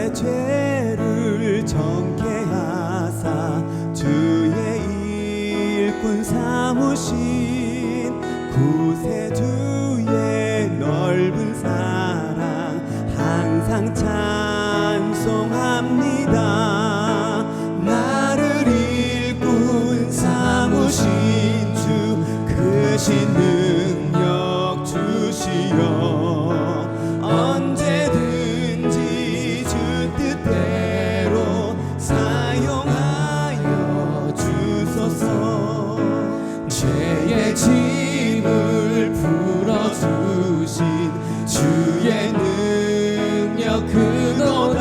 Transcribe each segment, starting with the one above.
내 죄를 정케 하사 주의 일꾼 삼으신 구세주의 넓은 사랑 항상 찬송합니다. 나를 일꾼 삼으신 주 크신 능력 주시어 언제든지 주 뜻대로 사용하여 주소서. 죄의 짐을 풀어주신 주의 능력 크도다.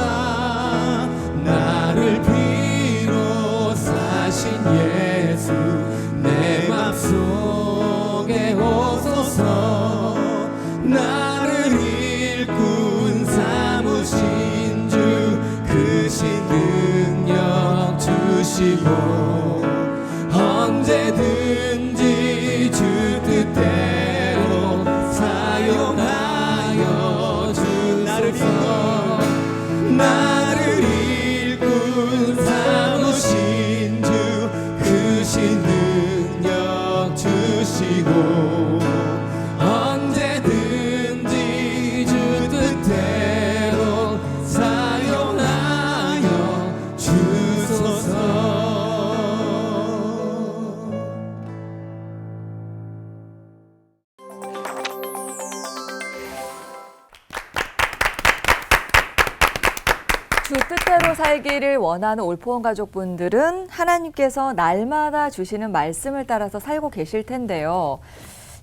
나를 피로 사신 예수 내 맘속에 오소서. 나를 일꾼 삼으신 주 크신 능력 주시고 언제든지 주 뜻대로 사용하여 주소서. 나를 일꾼 삼으신 주 크신 능력 주시고 언제든지 주 뜻대로 사용하여 주소서. 주 뜻대로 살기를 원하는 올포원 가족분들은 하나님께서 날마다 주시는 말씀을 따라서 살고 계실 텐데요.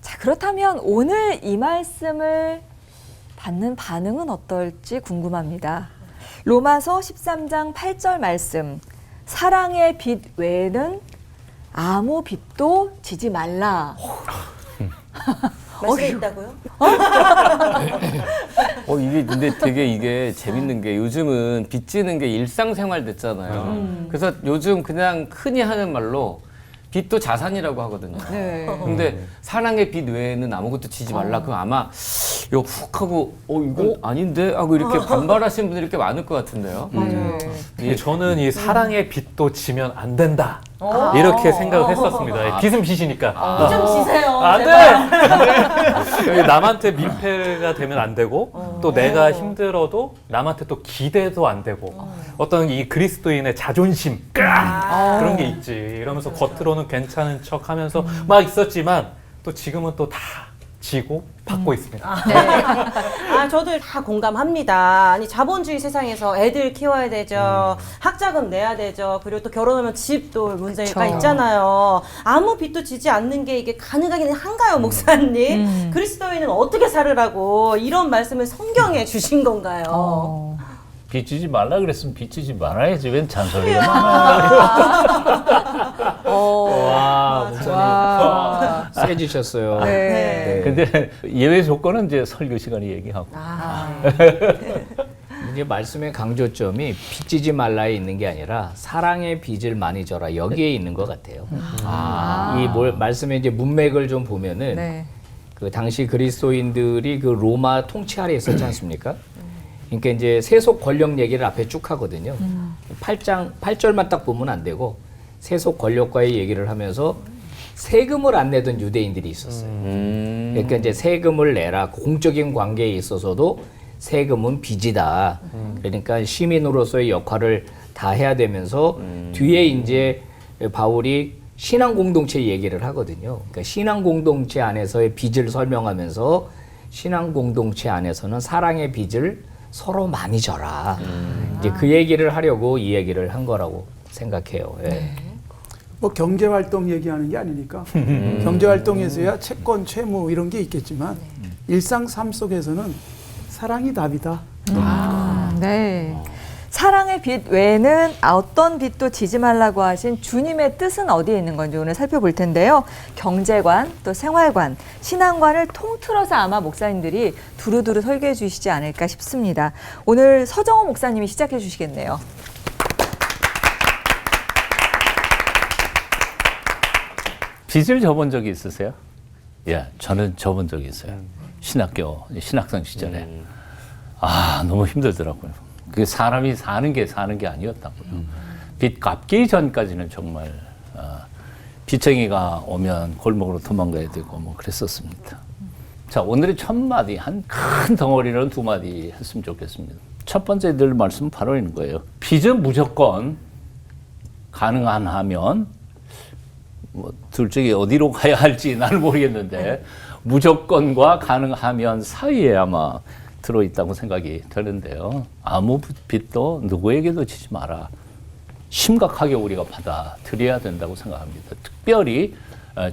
자, 그렇다면 오늘 이 말씀을 받는 반응은 어떨지 궁금합니다. 로마서 13장 8절 말씀. 사랑의 빛 외에는 아무 빛도 지지 말라. 말씀이 있다고요? 이게 근데 되게 이게 재밌는 게 요즘은 빚지는 게 일상생활 됐잖아요. 그래서 요즘 그냥 흔히 하는 말로 빚도 자산이라고 하거든요. 네. 근데 사랑의 빚 외에는 아무것도 지지 말라. 그럼 아마 이거 훅 하고 이건 아닌데 하고 이렇게 반발하시는 분들이 이렇게 많을 것 같은데요. 맞아요. 저는 이 사랑의 빚도 지면 안 된다. 이렇게 생각을 했었습니다. 빚은 빚이니까. 좀 지세요. 안 돼! 남한테 민폐가 되면 안 되고, 또 내가 힘들어도 남한테 또 기대도 안 되고, 어떤 이 그리스도인의 자존심, 그런 게 있지. 이러면서 겉으로는 괜찮은 척 하면서 막 있었지만, 또 지금은 또 다 지고 받고 있습니다. 저도 다 공감합니다. 아니, 자본주의 세상에서 애들 키워야 되죠. 학자금 내야 되죠. 그리고 또 결혼하면 집도 문제가 그쵸. 있잖아요. 아무 빚도 지지 않는 게 이게 가능하긴 한가요, 목사님? 그리스도인은 어떻게 살으라고 이런 말씀을 성경에 주신 건가요? 빚지지 말라 그랬으면 빚지지 말아야지. 웬 잔소리가 많아. 와, 목사님 세지셨어요. 네. 근데 예외 조건은 이제 설교 시간에 얘기하고. 이제 말씀의 강조점이 빚지지 말라에 있는 게 아니라 사랑의 빚을 많이 져라 여기에 있는 것 같아요. 이 말씀의 이제 문맥을 좀 보면은 네. 그 당시 그리스도인들이 그 로마 통치 아래 있었지 않습니까? 그러니까 이제 세속 권력 얘기를 앞에 쭉 하거든요. 8절만 딱 보면 안 되고 세속 권력과의 얘기를 하면서 세금을 안 내던 유대인들이 있었어요. 그러니까 이제 세금을 내라. 공적인 관계에 있어서도 세금은 빚이다. 그러니까 시민으로서의 역할을 다 해야 되면서 뒤에 이제 바울이 신앙 공동체 얘기를 하거든요. 그러니까 신앙 공동체 안에서의 빚을 설명하면서 신앙 공동체 안에서는 사랑의 빚을 서로 많이 져라. 이제 그 얘기를 하려고 이 얘기를 한 거라고 생각해요. 예. 뭐 경제활동 얘기하는 게 아니니까 경제활동에서야 채권, 채무 이런 게 있겠지만 일상 삶 속에서는 사랑이 답이다. 네. 사랑의 빛 외에는 어떤 빛도 지지 말라고 하신 주님의 뜻은 어디에 있는 건지 오늘 살펴볼 텐데요. 경제관, 또 생활관, 신앙관을 통틀어서 아마 목사님들이 두루두루 설교해 주시지 않을까 싶습니다. 오늘 서정호 목사님이 시작해 주시겠네요. 빚을 져본 적이 있으세요? 예, 저는 져본 적이 있어요. 신학교, 신학생 시절에. 너무 힘들더라고요. 그 사람이 사는 게 아니었다고요. 빚 갚기 전까지는 정말 빚쟁이가 오면 골목으로 도망가야 되고 뭐 그랬었습니다. 자, 오늘의 첫 마디, 한 큰 덩어리는 두 마디 했으면 좋겠습니다. 첫 번째 늘 말씀은 바로 있는 거예요. 빚은 무조건 가능한 하면 뭐 둘 중에 어디로 가야 할지 나는 모르겠는데 무조건과 가능하면 사이에 아마 들어있다고 생각이 드는데요. 아무 빚도 누구에게도 지지 마라. 심각하게 우리가 받아들여야 된다고 생각합니다. 특별히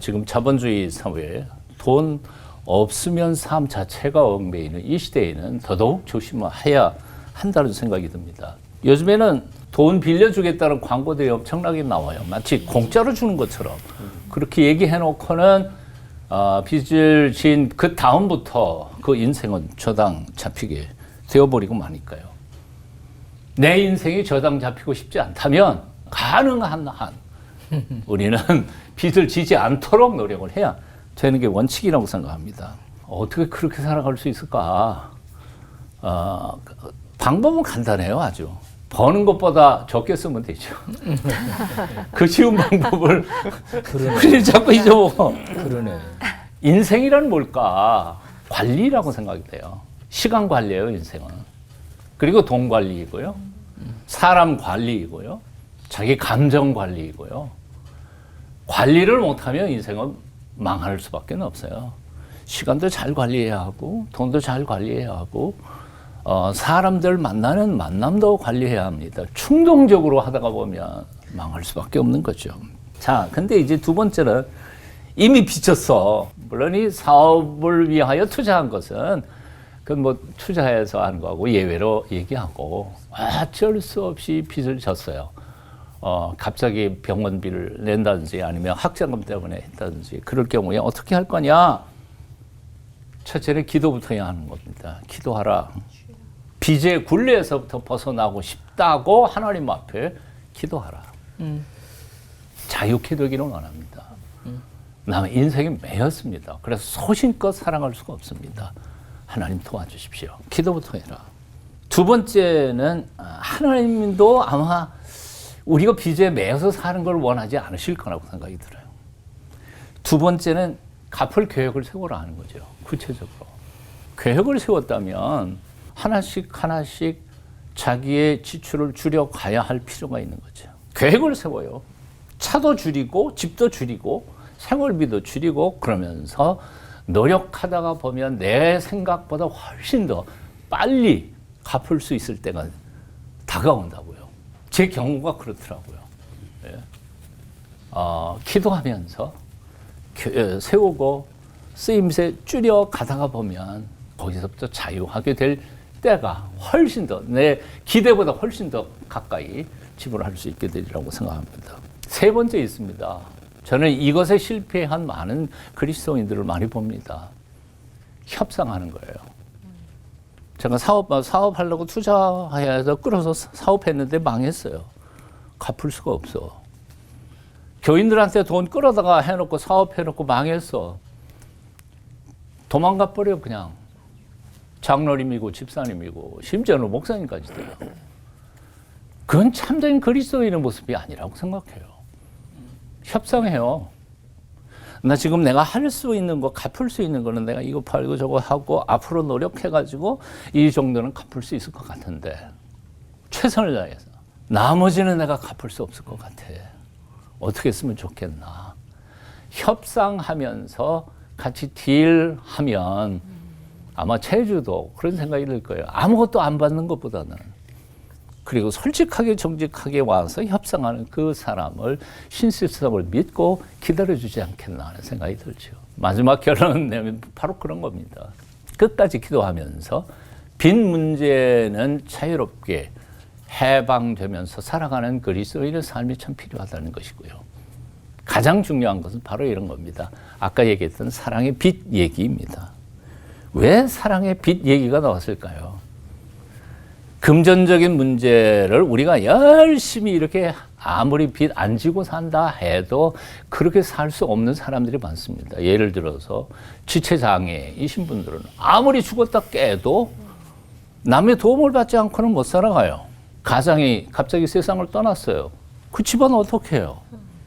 지금 자본주의 사회에 돈 없으면 삶 자체가 얽매이는 이 시대에는 더더욱 조심해야 한다는 생각이 듭니다. 요즘에는 돈 빌려주겠다는 광고들이 엄청나게 나와요. 마치 공짜로 주는 것처럼 그렇게 얘기해놓고는 빚을 진 그 다음부터 그 인생은 저당 잡히게 되어버리고 마니까요. 내 인생이 저당 잡히고 싶지 않다면 가능한 한 우리는 빚을 지지 않도록 노력을 해야 되는 게 원칙이라고 생각합니다. 어떻게 그렇게 살아갈 수 있을까? 방법은 간단해요, 아주. 버는 것보다 적게 쓰면 되죠. 그 쉬운 방법을 우리 자꾸 잊어먹어. 그러네. 인생이란 뭘까? 관리라고 생각이 돼요. 시간 관리예요, 인생은. 그리고 돈 관리이고요. 사람 관리이고요. 자기 감정 관리이고요. 관리를 못하면 인생은 망할 수밖에 없어요. 시간도 잘 관리해야 하고 돈도 잘 관리해야 하고 사람들 만나는 만남도 관리해야 합니다. 충동적으로 하다가 보면 망할 수밖에 없는 거죠. 자, 근데 이제 두 번째는 이미 빚졌어. 물론 이 사업을 위하여 투자한 것은 그 뭐 투자해서 하는 거하고 예외로 얘기하고 어쩔 수 없이 빚을 졌어요. 갑자기 병원비를 낸다든지 아니면 학자금 때문에 했다든지 그럴 경우에 어떻게 할 거냐? 첫째는 기도부터 해야 하는 겁니다. 기도하라. 빚의 굴레에서부터 벗어나고 싶다고 하나님 앞에 기도하라. 자유케 되기를 원합니다. 남의 인생이 매였습니다. 그래서 소신껏 사랑할 수가 없습니다. 하나님 도와주십시오. 기도부터 해라. 두 번째는 하나님도 아마 우리가 빚에 매여서 사는 걸 원하지 않으실 거라고 생각이 들어요. 두 번째는 갚을 계획을 세우라 하는 거죠. 구체적으로. 계획을 세웠다면 하나씩 자기의 지출을 줄여가야 할 필요가 있는 거죠. 계획을 세워요. 차도 줄이고 집도 줄이고 생활비도 줄이고 그러면서 노력하다가 보면 내 생각보다 훨씬 더 빨리 갚을 수 있을 때가 다가온다고요. 제 경우가 그렇더라고요. 예. 기도하면서 세우고 쓰임새 줄여 가다가 보면 거기서부터 자유하게 될 때가 훨씬 더 내 기대보다 훨씬 더 가까이 지불할 수 있게 되리라고 생각합니다. 세 번째 있습니다. 저는 이것에 실패한 많은 그리스도인들을 많이 봅니다. 협상하는 거예요. 제가 사업하려고 투자해서 끌어서 사업했는데 망했어요. 갚을 수가 없어. 교인들한테 돈 끌어다가 해놓고 사업해놓고 망했어. 도망가 버려 그냥. 장로님이고 집사님이고 심지어는 목사님까지 돼요. 그건 참된 그리스도인의 모습이 아니라고 생각해요. 협상해요. 나 지금 내가 할 수 있는 거, 갚을 수 있는 거는 내가 이거 팔고 저거 하고 앞으로 노력해가지고 이 정도는 갚을 수 있을 것 같은데 최선을 다해서 나머지는 내가 갚을 수 없을 것 같아. 어떻게 했으면 좋겠나. 협상하면서 같이 딜하면 아마 제주도 그런 생각이 들 거예요. 아무것도 안 받는 것보다는. 그리고 솔직하게 정직하게 와서 협상하는 그 사람을 신실성을 믿고 기다려주지 않겠나 하는 생각이 들죠. 마지막 결론은 내면 바로 그런 겁니다. 끝까지 기도하면서 빚 문제는 자유롭게 해방되면서 살아가는 그리스도인의 삶이 참 필요하다는 것이고요. 가장 중요한 것은 바로 이런 겁니다. 아까 얘기했던 사랑의 빚 얘기입니다. 왜 사랑의 빚 얘기가 나왔을까요? 금전적인 문제를 우리가 열심히 이렇게 아무리 빚 안 지고 산다 해도 그렇게 살 수 없는 사람들이 많습니다. 예를 들어서 지체장애이신 분들은 아무리 죽었다 깨도 남의 도움을 받지 않고는 못 살아가요. 가장이 갑자기 세상을 떠났어요. 그 집안 어떻게 해요?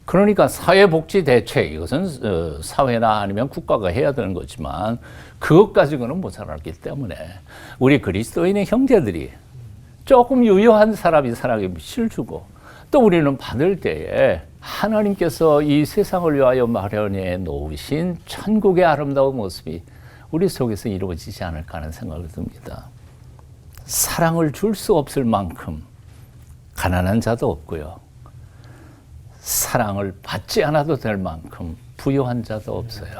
그러니까 사회복지 대책, 이것은 사회나 아니면 국가가 해야 되는 거지만 그것 가지고는 못 살았기 때문에 우리 그리스도인의 형제들이 조금 유효한 사람이 사랑에 빛을 주고 또 우리는 받을 때에 하나님께서 이 세상을 위하여 마련해 놓으신 천국의 아름다운 모습이 우리 속에서 이루어지지 않을까 하는 생각을 듭니다. 사랑을 줄 수 없을 만큼 가난한 자도 없고요. 사랑을 받지 않아도 될 만큼 부유한 자도 없어요.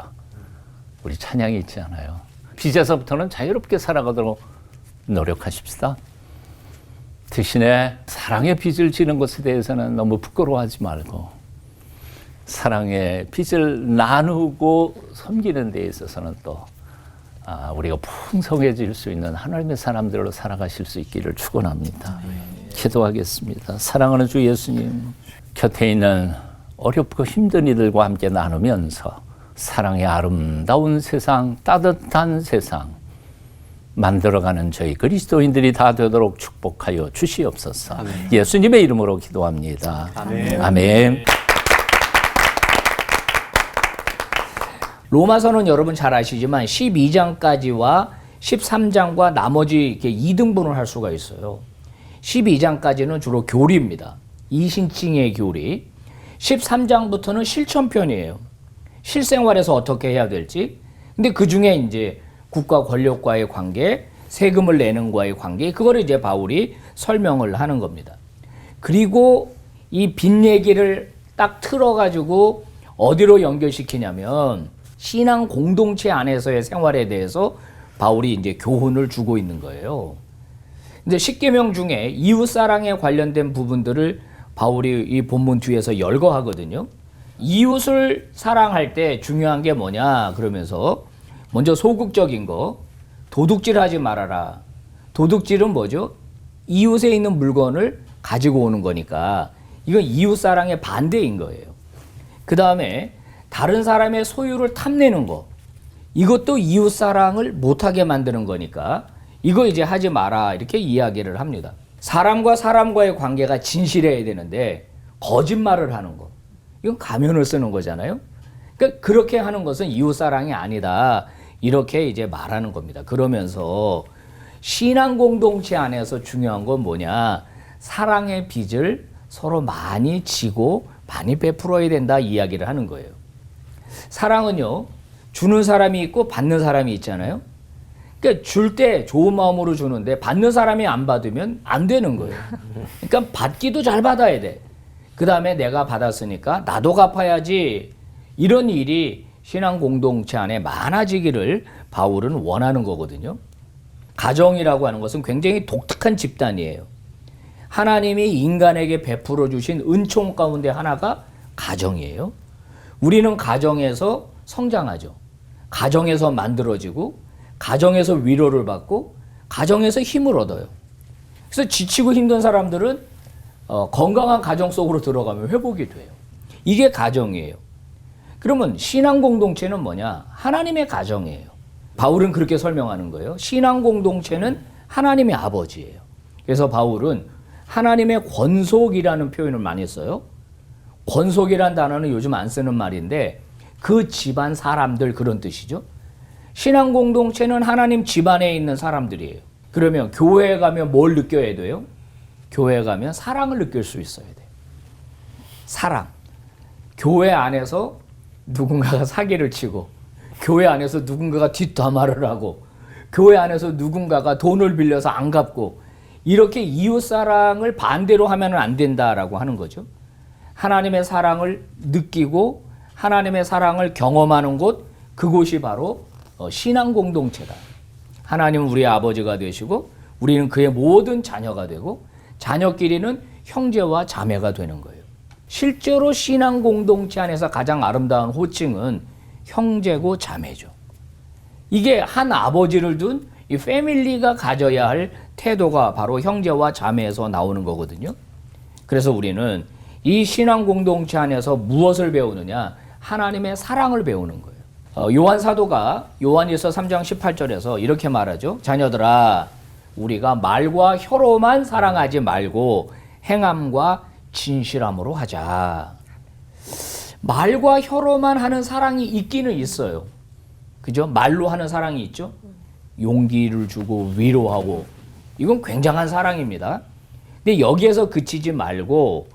우리 찬양이 있지 않아요? 빚에서부터는 자유롭게 살아가도록 노력하십시다. 대신에 사랑의 빚을 지는 것에 대해서는 너무 부끄러워하지 말고 사랑의 빚을 나누고 섬기는 데 있어서는 또 우리가 풍성해질 수 있는 하나님의 사람들로 살아가실 수 있기를 축원합니다. 기도하겠습니다. 사랑하는 주 예수님, 곁에 있는 어렵고 힘든 이들과 함께 나누면서 사랑의 아름다운 세상, 따뜻한 세상 만들어가는 저희 그리스도인들이 다 되도록 축복하여 주시옵소서. 아멘. 예수님의 이름으로 기도합니다. 아멘. 아멘. 로마서는 여러분 잘 아시지만 12장까지와 13장과 나머지 이렇게 2등분을 할 수가 있어요. 12장까지는 주로 교리입니다. 이신칭의 교리. 13장부터는 실천편이에요. 실생활에서 어떻게 해야 될지. 근데 그 중에 이제 국가 권력과의 관계, 세금을 내는 과의 관계, 그거를 이제 바울이 설명을 하는 겁니다. 그리고 이 빚 얘기를 딱 틀어가지고 어디로 연결시키냐면 신앙 공동체 안에서의 생활에 대해서 바울이 이제 교훈을 주고 있는 거예요. 근데 십계명 중에 이웃 사랑에 관련된 부분들을 바울이 이 본문 뒤에서 열거하거든요. 이웃을 사랑할 때 중요한 게 뭐냐 그러면서 먼저 소극적인 거, 도둑질하지 말아라. 도둑질은 뭐죠? 이웃에 있는 물건을 가지고 오는 거니까 이건 이웃 사랑의 반대인 거예요. 그 다음에 다른 사람의 소유를 탐내는 거, 이것도 이웃 사랑을 못하게 만드는 거니까 이거 이제 하지 마라 이렇게 이야기를 합니다. 사람과 사람과의 관계가 진실해야 되는데 거짓말을 하는 거, 이건 가면을 쓰는 거잖아요. 그러니까 그렇게 하는 것은 이웃 사랑이 아니다 이렇게 이제 말하는 겁니다. 그러면서 신앙 공동체 안에서 중요한 건 뭐냐, 사랑의 빚을 서로 많이 지고 많이 베풀어야 된다 이야기를 하는 거예요. 사랑은요, 주는 사람이 있고 받는 사람이 있잖아요. 그러니까 줄 때 좋은 마음으로 주는데 받는 사람이 안 받으면 안 되는 거예요. 그러니까 받기도 잘 받아야 돼. 그 다음에 내가 받았으니까 나도 갚아야지. 이런 일이 신앙 공동체 안에 많아지기를 바울은 원하는 거거든요. 가정이라고 하는 것은 굉장히 독특한 집단이에요. 하나님이 인간에게 베풀어 주신 은총 가운데 하나가 가정이에요. 우리는 가정에서 성장하죠. 가정에서 만들어지고 가정에서 위로를 받고 가정에서 힘을 얻어요. 그래서 지치고 힘든 사람들은 건강한 가정 속으로 들어가면 회복이 돼요. 이게 가정이에요. 그러면 신앙 공동체는 뭐냐? 하나님의 가정이에요. 바울은 그렇게 설명하는 거예요. 신앙 공동체는 하나님의 아버지예요. 그래서 바울은 하나님의 권속이라는 표현을 많이 써요. 권속이란 단어는 요즘 안 쓰는 말인데 그 집안 사람들 그런 뜻이죠. 신앙 공동체는 하나님 집안에 있는 사람들이에요. 그러면 교회에 가면 뭘 느껴야 돼요? 교회에 가면 사랑을 느낄 수 있어야 돼요. 사랑. 교회 안에서 누군가가 사기를 치고, 교회 안에서 누군가가 뒷담화를 하고, 교회 안에서 누군가가 돈을 빌려서 안 갚고, 이렇게 이웃 사랑을 반대로 하면 안 된다라고 하는 거죠. 하나님의 사랑을 느끼고 하나님의 사랑을 경험하는 곳, 그곳이 바로 신앙 공동체다. 하나님은 우리의 아버지가 되시고 우리는 그의 모든 자녀가 되고 자녀끼리는 형제와 자매가 되는 거예요. 실제로 신앙 공동체 안에서 가장 아름다운 호칭은 형제고 자매죠. 이게 한 아버지를 둔 이 패밀리가 가져야 할 태도가 바로 형제와 자매에서 나오는 거거든요. 그래서 우리는 이 신앙 공동체 안에서 무엇을 배우느냐? 하나님의 사랑을 배우는 거예요. 요한 사도가 요한일서 3장 18절에서 이렇게 말하죠. 자녀들아, 우리가 말과 혀로만 사랑하지 말고 행함과 진실함으로 하자. 말과 혀로만 하는 사랑이 있기는 있어요. 그죠? 말로 하는 사랑이 있죠. 용기를 주고 위로하고 이건 굉장한 사랑입니다. 근데 여기에서 그치지 말고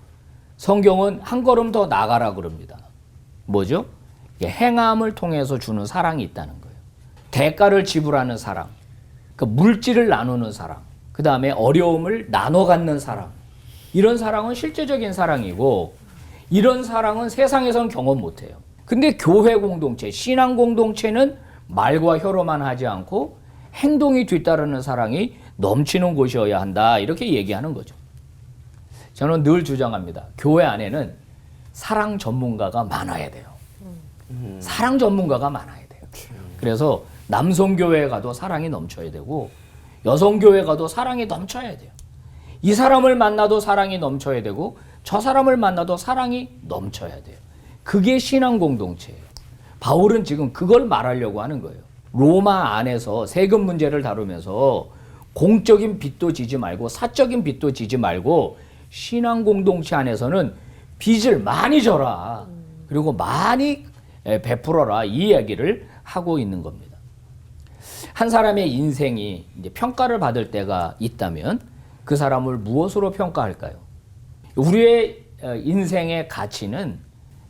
성경은 한 걸음 더 나가라 그럽니다. 뭐죠? 행함을 통해서 주는 사랑이 있다는 거예요. 대가를 지불하는 사랑, 그 물질을 나누는 사랑, 그 다음에 어려움을 나눠 갖는 사랑. 이런 사랑은 실제적인 사랑이고 이런 사랑은 세상에선 경험 못해요. 근데 교회 공동체, 신앙 공동체는 말과 혀로만 하지 않고 행동이 뒤따르는 사랑이 넘치는 곳이어야 한다. 이렇게 얘기하는 거죠. 저는 늘 주장합니다. 교회 안에는 사랑 전문가가 많아야 돼요. 사랑 전문가가 많아야 돼요. 그래서 남성교회에 가도 사랑이 넘쳐야 되고 여성교회에 가도 사랑이 넘쳐야 돼요. 이 사람을 만나도 사랑이 넘쳐야 되고 저 사람을 만나도 사랑이 넘쳐야 돼요. 그게 신앙 공동체예요. 바울은 지금 그걸 말하려고 하는 거예요. 로마 안에서 세금 문제를 다루면서 공적인 빚도 지지 말고 사적인 빚도 지지 말고 신앙 공동체 안에서는 빚을 많이 져라. 그리고 많이 베풀어라. 이 이야기를 하고 있는 겁니다. 한 사람의 인생이 이제 평가를 받을 때가 있다면 그 사람을 무엇으로 평가할까요? 우리의 인생의 가치는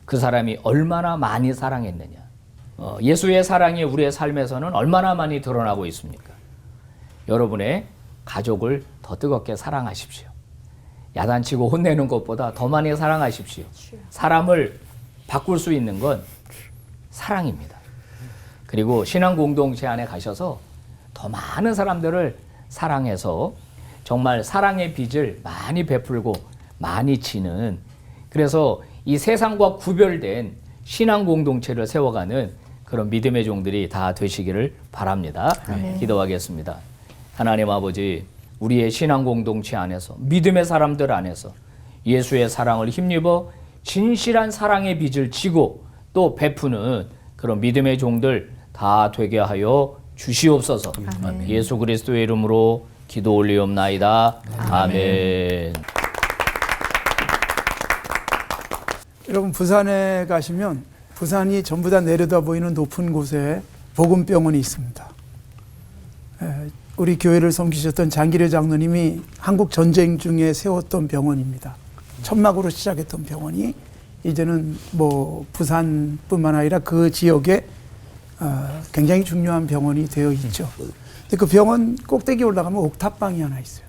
그 사람이 얼마나 많이 사랑했느냐. 예수의 사랑이 우리의 삶에서는 얼마나 많이 드러나고 있습니까? 여러분의 가족을 더 뜨겁게 사랑하십시오. 야단치고 혼내는 것보다 더 많이 사랑하십시오. 사람을 바꿀 수 있는 건 사랑입니다. 그리고 신앙 공동체 안에 가셔서 더 많은 사람들을 사랑해서 정말 사랑의 빚을 많이 베풀고 많이 지는, 그래서 이 세상과 구별된 신앙 공동체를 세워가는 그런 믿음의 종들이 다 되시기를 바랍니다. 기도하겠습니다. 하나님 아버지, 우리의 신앙 공동체 안에서 믿음의 사람들 안에서 예수의 사랑을 힘입어 진실한 사랑의 빚을 지고 또 베푸는 그런 믿음의 종들 다 되게 하여 주시옵소서. 예수 그리스도의 이름으로 기도 올리옵나이다. 아멘. 여러분 부산에 가시면 부산이 전부 다 내려다 보이는 높은 곳에 복음병원이 있습니다. 우리 교회를 섬기셨던 장기래 장로님이 한국 전쟁 중에 세웠던 병원입니다. 천막으로 시작했던 병원이 이제는 뭐 부산뿐만 아니라 그 지역에 굉장히 중요한 병원이 되어 있죠. 근데 그 병원 꼭대기 올라가면 옥탑방이 하나 있어요.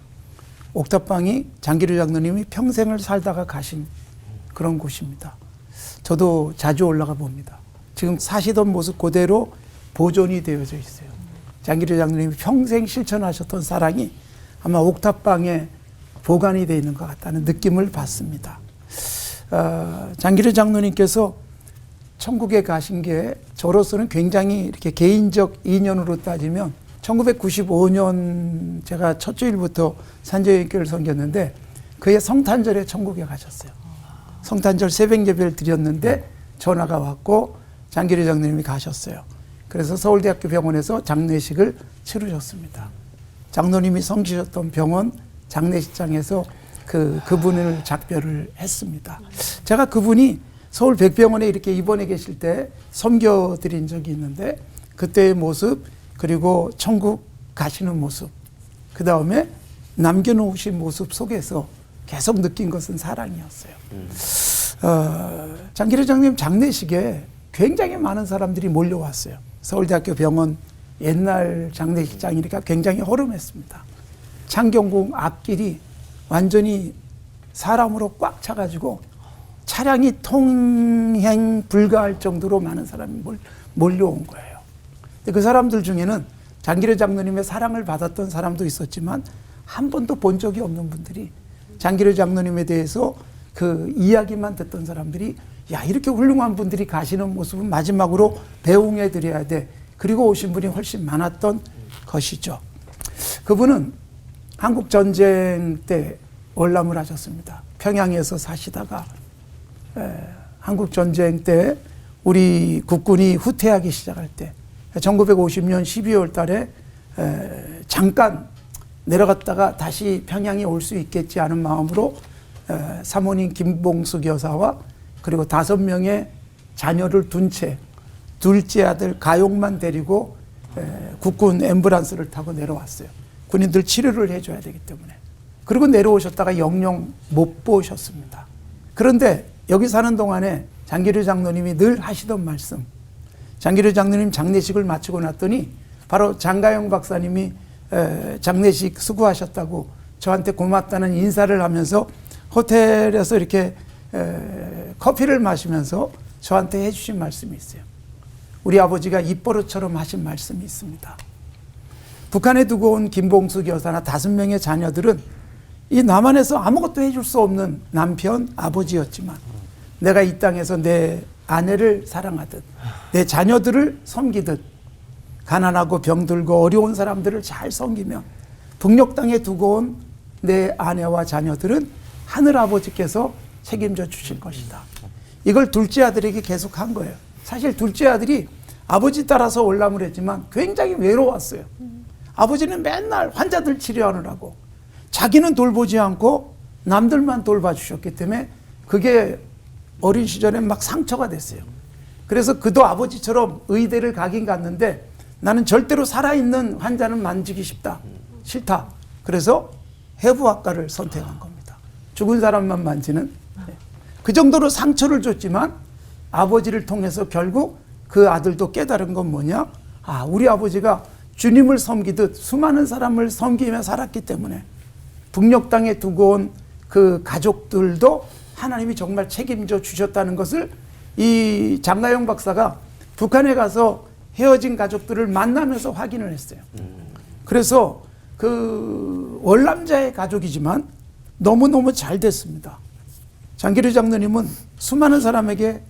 옥탑방이 장기래 장로님이 평생을 살다가 가신 그런 곳입니다. 저도 자주 올라가 봅니다. 지금 사시던 모습 그대로 보존이 되어져 있어요. 장기래 장로님이 평생 실천하셨던 사랑이 아마 옥탑방에 보관이 되어 있는 것 같다는 느낌을 받습니다. 장기래 장로님께서 천국에 가신 게 저로서는 굉장히 이렇게 개인적 인연으로 따지면 1995년 제가 첫 주일부터 산재교회를 섬겼는데 그해 성탄절에 천국에 가셨어요. 성탄절 새벽 예배를 드렸는데 전화가 왔고 장기래 장로님이 가셨어요. 그래서 서울대학교 병원에서 장례식을 치르셨습니다. 장로님이 섬기셨던 병원 장례식장에서 그분을 작별을 했습니다. 제가 그분이 서울 백병원에 이렇게 입원해 계실 때 섬겨드린 적이 있는데 그때의 모습, 그리고 천국 가시는 모습, 그 다음에 남겨놓으신 모습 속에서 계속 느낀 것은 사랑이었어요. 장기래 장로님 장례식에 굉장히 많은 사람들이 몰려왔어요. 서울대학교 병원 옛날 장례식장이니까 굉장히 허름했습니다. 창경궁 앞길이 완전히 사람으로 꽉 차가지고 차량이 통행 불가할 정도로 많은 사람이 몰려온 거예요. 근데 그 사람들 중에는 장기래 장로님의 사랑을 받았던 사람도 있었지만 한 번도 본 적이 없는 분들이 장기래 장로님에 대해서 그 이야기만 듣던 사람들이 야, 이렇게 훌륭한 분들이 가시는 모습은 마지막으로 배웅해 드려야 돼. 그리고 오신 분이 훨씬 많았던 것이죠. 그분은 한국 전쟁 때 월남을 하셨습니다. 평양에서 사시다가 한국 전쟁 때 우리 국군이 후퇴하기 시작할 때 1950년 12월 달에 잠깐 내려갔다가 다시 평양에 올 수 있겠지 하는 마음으로 사모님 김봉숙 여사와 그리고 5명의 자녀를 둔 채 둘째 아들 가용만 데리고 국군 앰뷸런스를 타고 내려왔어요. 군인들 치료를 해줘야 되기 때문에. 그리고 내려오셨다가 영영 못 보셨습니다. 그런데 여기 사는 동안에 장기료 장로님이 늘 하시던 말씀, 장기료 장로님 장례식을 마치고 났더니 바로 장가영 박사님이 장례식 수고하셨다고 저한테 고맙다는 인사를 하면서 호텔에서 이렇게 커피를 마시면서 저한테 해주신 말씀이 있어요. 우리 아버지가 입버릇처럼 하신 말씀이 있습니다. 북한에 두고 온 김봉숙 여사나 5명의 자녀들은 이 남한에서 아무것도 해줄 수 없는 남편, 아버지였지만 내가 이 땅에서 내 아내를 사랑하듯 내 자녀들을 섬기듯 가난하고 병들고 어려운 사람들을 잘 섬기면 북녘 땅에 두고 온 내 아내와 자녀들은 하늘 아버지께서 책임져 주실 것이다. 이걸 둘째 아들에게 계속 한 거예요. 사실 둘째 아들이 아버지 따라서 월남을 했지만 굉장히 외로웠어요. 아버지는 맨날 환자들 치료하느라고 자기는 돌보지 않고 남들만 돌봐주셨기 때문에 그게 어린 시절에 막 상처가 됐어요. 그래서 그도 아버지처럼 의대를 가긴 갔는데 나는 절대로 살아있는 환자는 만지기 싫다. 그래서 해부학과를 선택한 겁니다. 죽은 사람만 만지는. 그 정도로 상처를 줬지만 아버지를 통해서 결국 그 아들도 깨달은 건 뭐냐? 아, 우리 아버지가 주님을 섬기듯 수많은 사람을 섬기며 살았기 때문에 북녘 땅에 두고 온 그 가족들도 하나님이 정말 책임져 주셨다는 것을 이 장가영 박사가 북한에 가서 헤어진 가족들을 만나면서 확인을 했어요. 그래서 그 월남자의 가족이지만 너무너무 잘 됐습니다. 장기료 장로님은 수많은 사람에게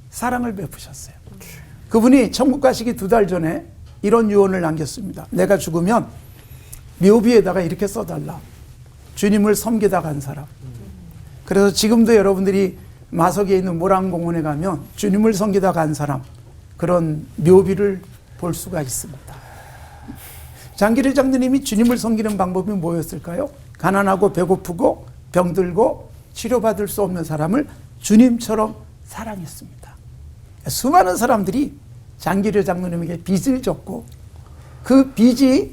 사랑을 베푸셨어요. 그분이 천국 가시기 2달 전에 이런 유언을 남겼습니다. 내가 죽으면 묘비에다가 이렇게 써달라. 주님을 섬기다 간 사람. 그래서 지금도 여러분들이 마석에 있는 모란공원에 가면 주님을 섬기다 간 사람, 그런 묘비를 볼 수가 있습니다. 장기료 장로님이 주님을 섬기는 방법이 뭐였을까요? 가난하고 배고프고 병들고 치료받을 수 없는 사람을 주님처럼 사랑했습니다. 수많은 사람들이 장기료 장로님에게 빚을 졌고 그 빚이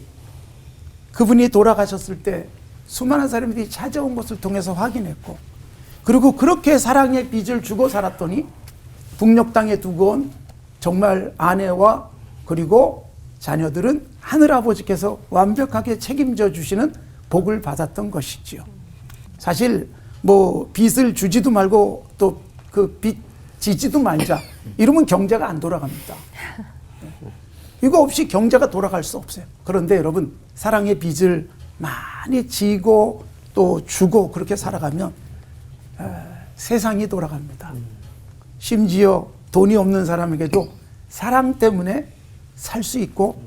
그분이 돌아가셨을 때 수많은 사람들이 찾아온 것을 통해서 확인했고, 그리고 그렇게 사랑의 빚을 주고 살았더니 북녘 땅에 두고 온 정말 아내와 그리고 자녀들은 하늘아버지께서 완벽하게 책임져 주시는 복을 받았던 것이지요. 사실 뭐 빚을 주지도 말고 또 그 빚 지지도 말자 이러면 경제가 안 돌아갑니다. 이거 없이 경제가 돌아갈 수 없어요. 그런데 여러분, 사랑의 빚을 많이 지고 또 주고 그렇게 살아가면 세상이 돌아갑니다. 심지어 돈이 없는 사람에게도 사랑 때문에 살 수 있고,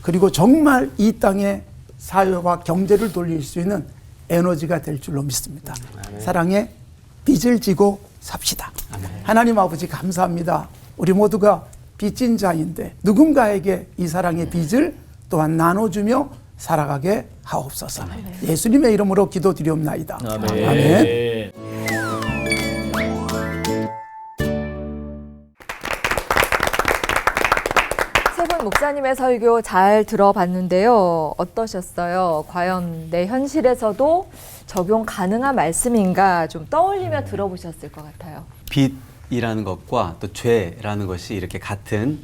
그리고 정말 이 땅의 사회와 경제를 돌릴 수 있는 에너지가 될 줄로 믿습니다. 사랑의 빚을 지고 삽시다. 하나님 아버지 감사합니다. 우리 모두가 빚진 자인데 누군가에게 이 사랑의 빚을 또한 나눠주며 살아가게 하옵소서. 예수님의 이름으로 기도드리옵나이다. 아멘. 세 분 목사님의 설교 잘 들어봤는데요. 어떠셨어요? 과연 내 현실에서도 적용 가능한 말씀인가 좀 떠올리며 들어보셨을 것 같아요. 빚이라는 것과 또 죄라는 것이 이렇게 같은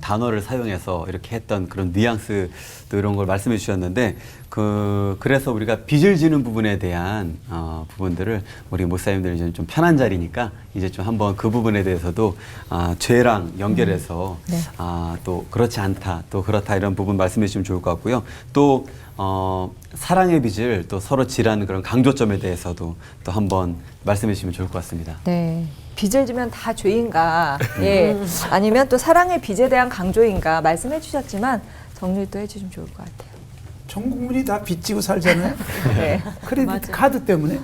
단어를 사용해서 이렇게 했던 그런 뉘앙스 또 이런 걸 말씀해 주셨는데, 그래서 우리가 빚을 지는 부분에 대한 부분들을 우리 목사님들이 이제 좀 편한 자리니까 이제 좀 한번 그 부분에 대해서도 죄랑 연결해서 네. 또 그렇지 않다, 또 그렇다 이런 부분 말씀해 주시면 좋을 것 같고요. 또 사랑의 빚을 또 서로 지라는 그런 강조점에 대해서도 또 한번 말씀해 주시면 좋을 것 같습니다. 네. 빚을 지면 다 죄인가? 예. 아니면 또 사랑의 빚에 대한 강조인가? 말씀해 주셨지만 정리도 해 주시면 좋을 것 같아요. 전 국민이 다 빚지고 살잖아요. 네. 크레딧 카드 때문에.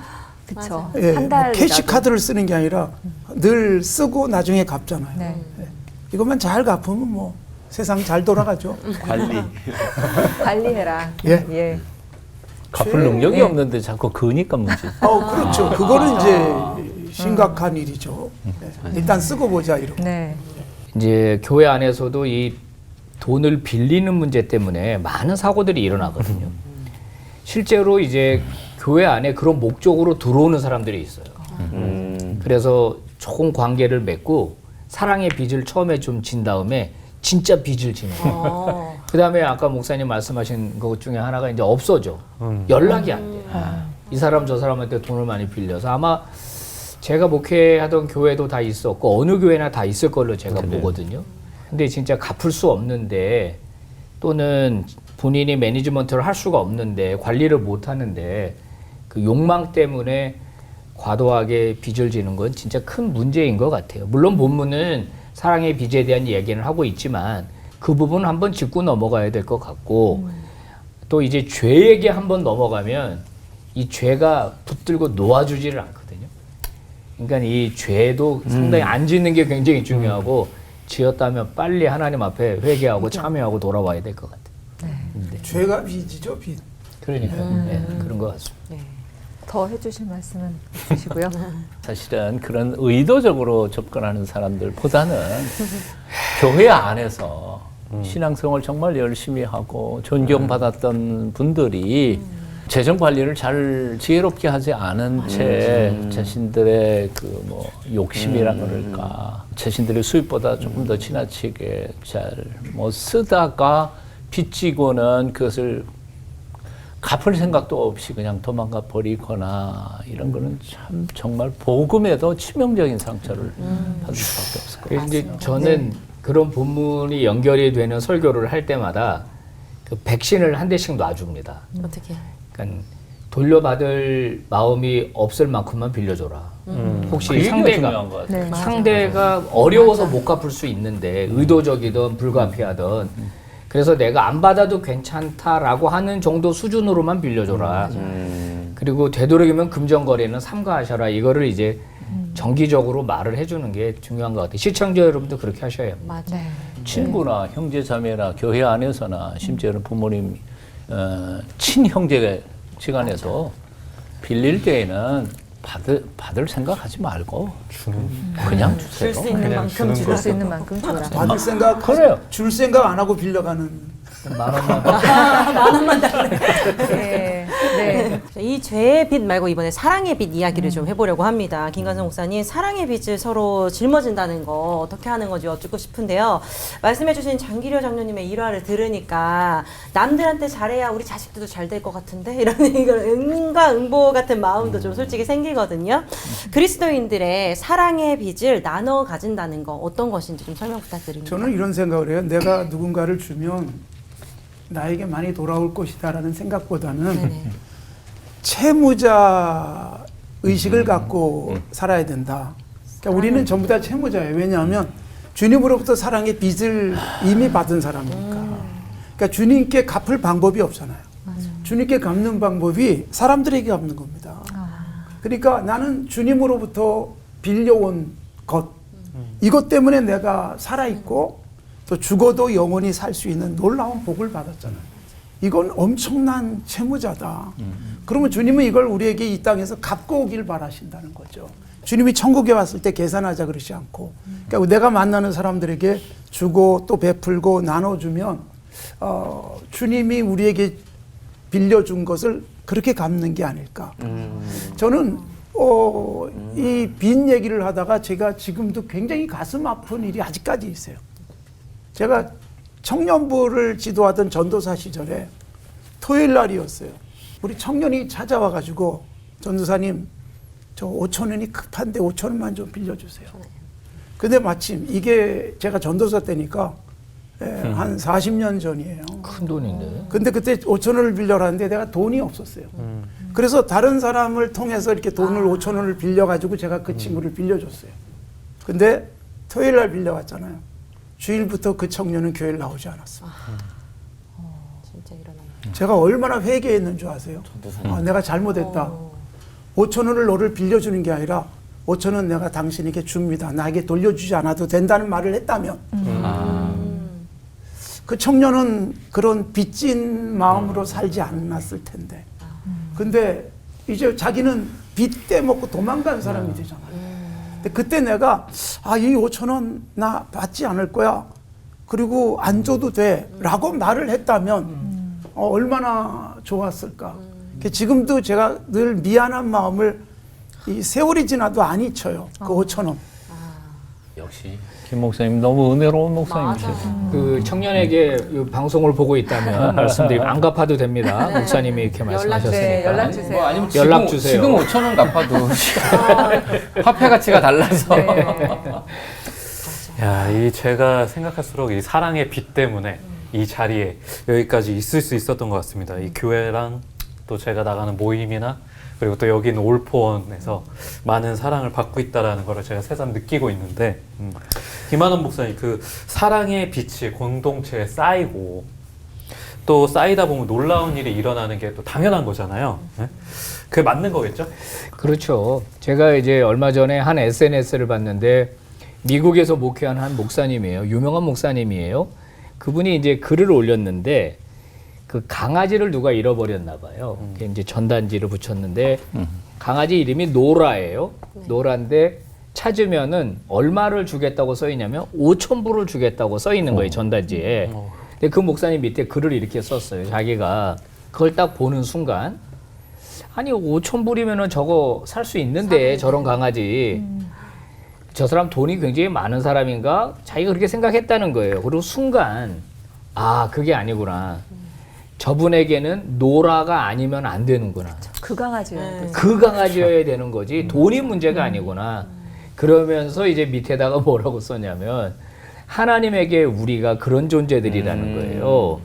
그렇죠. 예, 한 달. 캐시 카드를 쓰는 게 아니라 늘 쓰고 나중에 갚잖아요. 네. 예. 이것만 잘 갚으면 뭐 세상 잘 돌아가죠. 관리. 관리해라. 예. 예. 갚을 능력이 없는데 자꾸 그니까 문제지. 그렇죠. 그거는 이제 심각한 일이죠. 네. 일단 쓰고 보자 이렇게. 네. 이제 교회 안에서도 이 돈을 빌리는 문제 때문에 많은 사고들이 일어나거든요. 실제로 이제 교회 안에 그런 목적으로 들어오는 사람들이 있어요. 그래서 조금 관계를 맺고 사랑의 빚을 처음에 좀 진 다음에 진짜 빚을 지는 거예요. 그 다음에 아까 목사님 말씀하신 것 중에 하나가 이제 없어져. 연락이 안 돼. 이 사람 저 사람한테 돈을 많이 빌려서 아마 제가 목회하던 교회도 다 있었고 어느 교회나 다 있을 걸로 제가 보거든요. 근데 진짜 갚을 수 없는데 또는 본인이 매니지먼트를 할 수가 없는데 관리를 못 하는데 그 욕망 때문에 과도하게 빚을 지는 건 진짜 큰 문제인 것 같아요. 물론 본문은 사랑의 빚에 대한 얘기는 하고 있지만 그 부분 한번 짚고 넘어가야 될 것 같고 또 이제 죄에게 한번 넘어가면 이 죄가 붙들고 놓아주지를 않거든요. 그러니까 이 죄도 상당히 안 짓는 게 굉장히 중요하고 지었다면 빨리 하나님 앞에 회개하고 참여하고 돌아와야 될 것 같아요. 네. 죄가 빚이죠, 빚. 그러니까 네, 그런 것 같습니다. 네. 더 해주실 말씀은 주시고요. 사실은 그런 의도적으로 접근하는 사람들보다는 교회 안에서 신앙생활을 정말 열심히 하고 존경받았던 분들이 재정 관리를 잘 지혜롭게 하지 않은 채 자신들의 그 뭐 욕심이라 그럴까 자신들의 수입보다 조금 더 지나치게 잘 뭐 쓰다가 빚지고는 그것을 갚을 생각도 없이 그냥 도망가 버리거나 이런 거는 참 정말 복음에도 치명적인 상처를 받을 수밖에 없을 것 같아요. 그래서 이제 저는 그런 본문이 연결이 되는 설교를 할 때마다 그 백신을 한 대씩 놔줍니다. 어떻게? 그러니까 돌려받을 마음이 없을 만큼만 빌려줘라. 혹시 그 얘기가 상대가 중요한 것 같아요. 네. 상대가 어려워서 못 갚을 수 있는데 의도적이든 불가피하든 그래서 내가 안 받아도 괜찮다라고 하는 정도 수준으로만 빌려줘라. 그리고 되도록이면 금전거래는 삼가하셔라. 이거를 이제 정기적으로 말을 해주는 게 중요한 것 같아요. 시청자 여러분도 그렇게 하셔야 합니다. 맞아. 네. 친구나 형제 자매나 교회 안에서나 심지어는 부모님 친형제 시간에도 빌릴 때에는 받을 생각하지 말고 그냥 주세요. 줄 수 있는 만큼 줄 수 있는 만큼 줘라. 받을 생각, 그래요. 줄 생각 안 하고 빌려가는. 만 원만. 네. 네. 이 죄의 빚 말고 이번에 사랑의 빚 이야기를 좀 해보려고 합니다. 김관성 목사님, 사랑의 빚을 서로 짊어진다는 거 어떻게 하는 건지 여쭙고 싶은데요. 말씀해주신 장기려 장로님의 일화를 들으니까 남들한테 잘해야 우리 자식들도 잘 될 것 같은데 이런 응과 응보 같은 마음도 좀 솔직히 생기거든요. 그리스도인들의 사랑의 빚을 나눠 가진다는 거 어떤 것인지 좀 설명 부탁드립니다. 저는 이런 생각을 해요. 내가 누군가를 주면 나에게 많이 돌아올 것이다라는 생각보다는 네네. 채무자 의식을 갖고 살아야 된다. 그러니까 우리는 전부 다 채무자예요. 왜냐하면 주님으로부터 사랑의 빚을 이미 받은 사람이니까. 그러니까 주님께 갚을 방법이 없잖아요. 주님께 갚는 방법이 사람들에게 갚는 겁니다. 그러니까 나는 주님으로부터 빌려온 것, 이것 때문에 내가 살아있고 또 죽어도 영원히 살 수 있는 놀라운 복을 받았잖아요. 이건 엄청난 채무자다. 그러면 주님은 이걸 우리에게 이 땅에서 갚고 오길 바라신다는 거죠. 주님이 천국에 왔을 때 계산하자 그러지 않고, 그러니까 내가 만나는 사람들에게 주고 또 베풀고 나눠주면 주님이 우리에게 빌려준 것을 그렇게 갚는 게 아닐까. 저는 이 빚 얘기를 하다가 제가 지금도 굉장히 가슴 아픈 일이 아직까지 있어요. 제가 청년부를 지도하던 전도사 시절에 토요일 날이었어요. 우리 청년이 찾아와가지고 전도사님 저 5천 원이 급한데 5천 원만 좀 빌려주세요. 근데 마침 이게 제가 전도사 때니까 한 40년 전이에요. 큰 돈인데. 근데 그때 5천 원을 빌려라는데 내가 돈이 없었어요. 그래서 다른 사람을 통해서 이렇게 돈을 5천 원을 빌려가지고 제가 그 친구를 빌려줬어요. 근데 토요일 날 빌려왔잖아요. 주일부터 그 청년은 교회를 나오지 않았습니다. 진짜 일어나요. 제가 얼마나 회개했는 줄 아세요? 내가 잘못했다. 5천 원을 너를 빌려주는 게 아니라 5천 원 내가 당신에게 줍니다. 나에게 돌려주지 않아도 된다는 말을 했다면 그 청년은 그런 빚진 마음으로 살지 않았을 텐데 근데 이제 자기는 빚 떼먹고 도망간 사람이 되잖아요. 근데 그때 내가 이 5천 원 나 받지 않을 거야. 그리고 안 줘도 돼. 라고 말을 했다면 얼마나 좋았을까. 지금도 제가 늘 미안한 마음을 이 세월이 지나도 안 잊혀요. 그 5천 원. 역시 김 목사님 너무 은혜로운 목사님이세요. 그 청년에게 이 방송을 보고 있다면 말씀드리면 안 갚아도 됩니다. 목사님이 이렇게 말씀하셨으니까. 네, 연락 주세요. 뭐 아니면 연락 주세요. 지금 5천 원 갚아도 화폐 가치가 달라서. 야, 이 제가 생각할수록 이 사랑의 빛 때문에 이 자리에 여기까지 있을 수 있었던 것 같습니다. 이 교회랑 또 제가 나가는 모임이나 그리고 또 여기 있는 올포원에서 많은 사랑을 받고 있다라는 걸 제가 새삼 느끼고 있는데, 김한원 목사님, 그 사랑의 빛이 공동체에 쌓이고 또 쌓이다 보면 놀라운 일이 일어나는 게 또 당연한 거잖아요. 네? 그게 맞는 거겠죠? 그렇죠. 제가 이제 얼마 전에 한 SNS를 봤는데 미국에서 목회한 한 목사님이에요. 유명한 목사님이에요. 그분이 이제 글을 올렸는데 그 강아지를 누가 잃어버렸나 봐요. 그게 이제 전단지를 붙였는데 강아지 이름이 노라예요. 노라인데 찾으면은 얼마를 주겠다고 써 있냐면 5,000불을 주겠다고 써 있는 거예요, 전단지에. 근데 그 목사님 밑에 글을 이렇게 썼어요. 자기가 그걸 딱 보는 순간 아니 5,000불이면은 저거 살 수 있는데 저런 강아지. 저 사람 돈이 굉장히 많은 사람인가? 자기가 그렇게 생각했다는 거예요. 그리고 순간 그게 아니구나. 저분에게는 노라가 아니면 안 되는구나. 그 강아지예요. 그 강아지여야 되는 거지 돈이 문제가 아니구나. 그러면서 이제 밑에다가 뭐라고 썼냐면 하나님에게 우리가 그런 존재들이라는 거예요.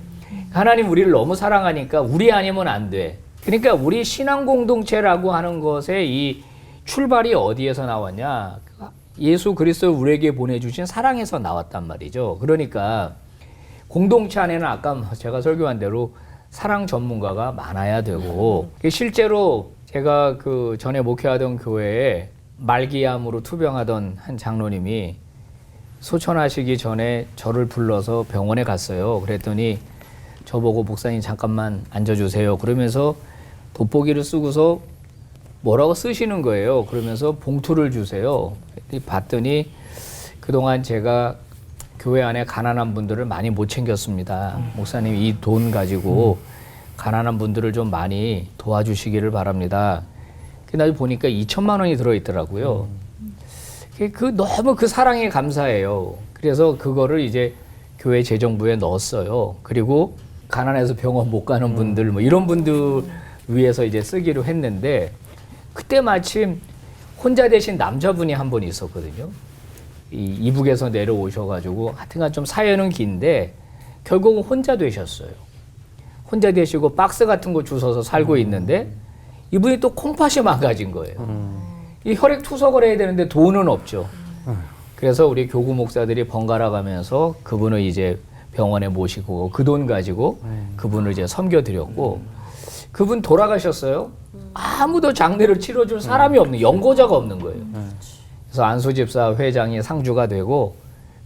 하나님 우리를 너무 사랑하니까 우리 아니면 안 돼. 그러니까 우리 신앙 공동체라고 하는 것의 이 출발이 어디에서 나왔냐? 예수 그리스도 우리에게 보내주신 사랑에서 나왔단 말이죠. 그러니까 공동체 안에는 아까 제가 설교한 대로 사랑 전문가가 많아야 되고 실제로 제가 그 전에 목회하던 교회에 말기암으로 투병하던 한 장로님이 소천하시기 전에 저를 불러서 병원에 갔어요. 그랬더니 저보고 목사님 잠깐만 앉아주세요. 그러면서 돋보기를 쓰고서 뭐라고 쓰시는 거예요. 그러면서 봉투를 주세요. 봤더니 그동안 제가 교회 안에 가난한 분들을 많이 못 챙겼습니다. 목사님 이 돈 가지고 가난한 분들을 좀 많이 도와주시기를 바랍니다. 그날 보니까 2천만 원이 들어있더라고요. 너무 그 사랑에 감사해요. 그래서 그거를 이제 교회 재정부에 넣었어요. 그리고 가난해서 병원 못 가는 분들 뭐 이런 분들 위해서 이제 쓰기로 했는데 그때 마침 혼자 되신 남자분이 한 분 있었거든요. 이북에서 내려오셔가지고 하여튼간 좀 사연은 긴데 결국은 혼자 되셨어요. 혼자 되시고 박스 같은 거 주워서 살고 있는데 이분이 또 콩팥이 망가진 거예요. 이 혈액 투석을 해야 되는데 돈은 없죠. 그래서 우리 교구 목사들이 번갈아 가면서 그분을 이제 병원에 모시고 그 돈 가지고 그분을 이제 섬겨드렸고 그분 돌아가셨어요. 아무도 장례를 치러줄 사람이 없는 연고자가 없는 거예요. 그래서 안수집사 회장이 상주가 되고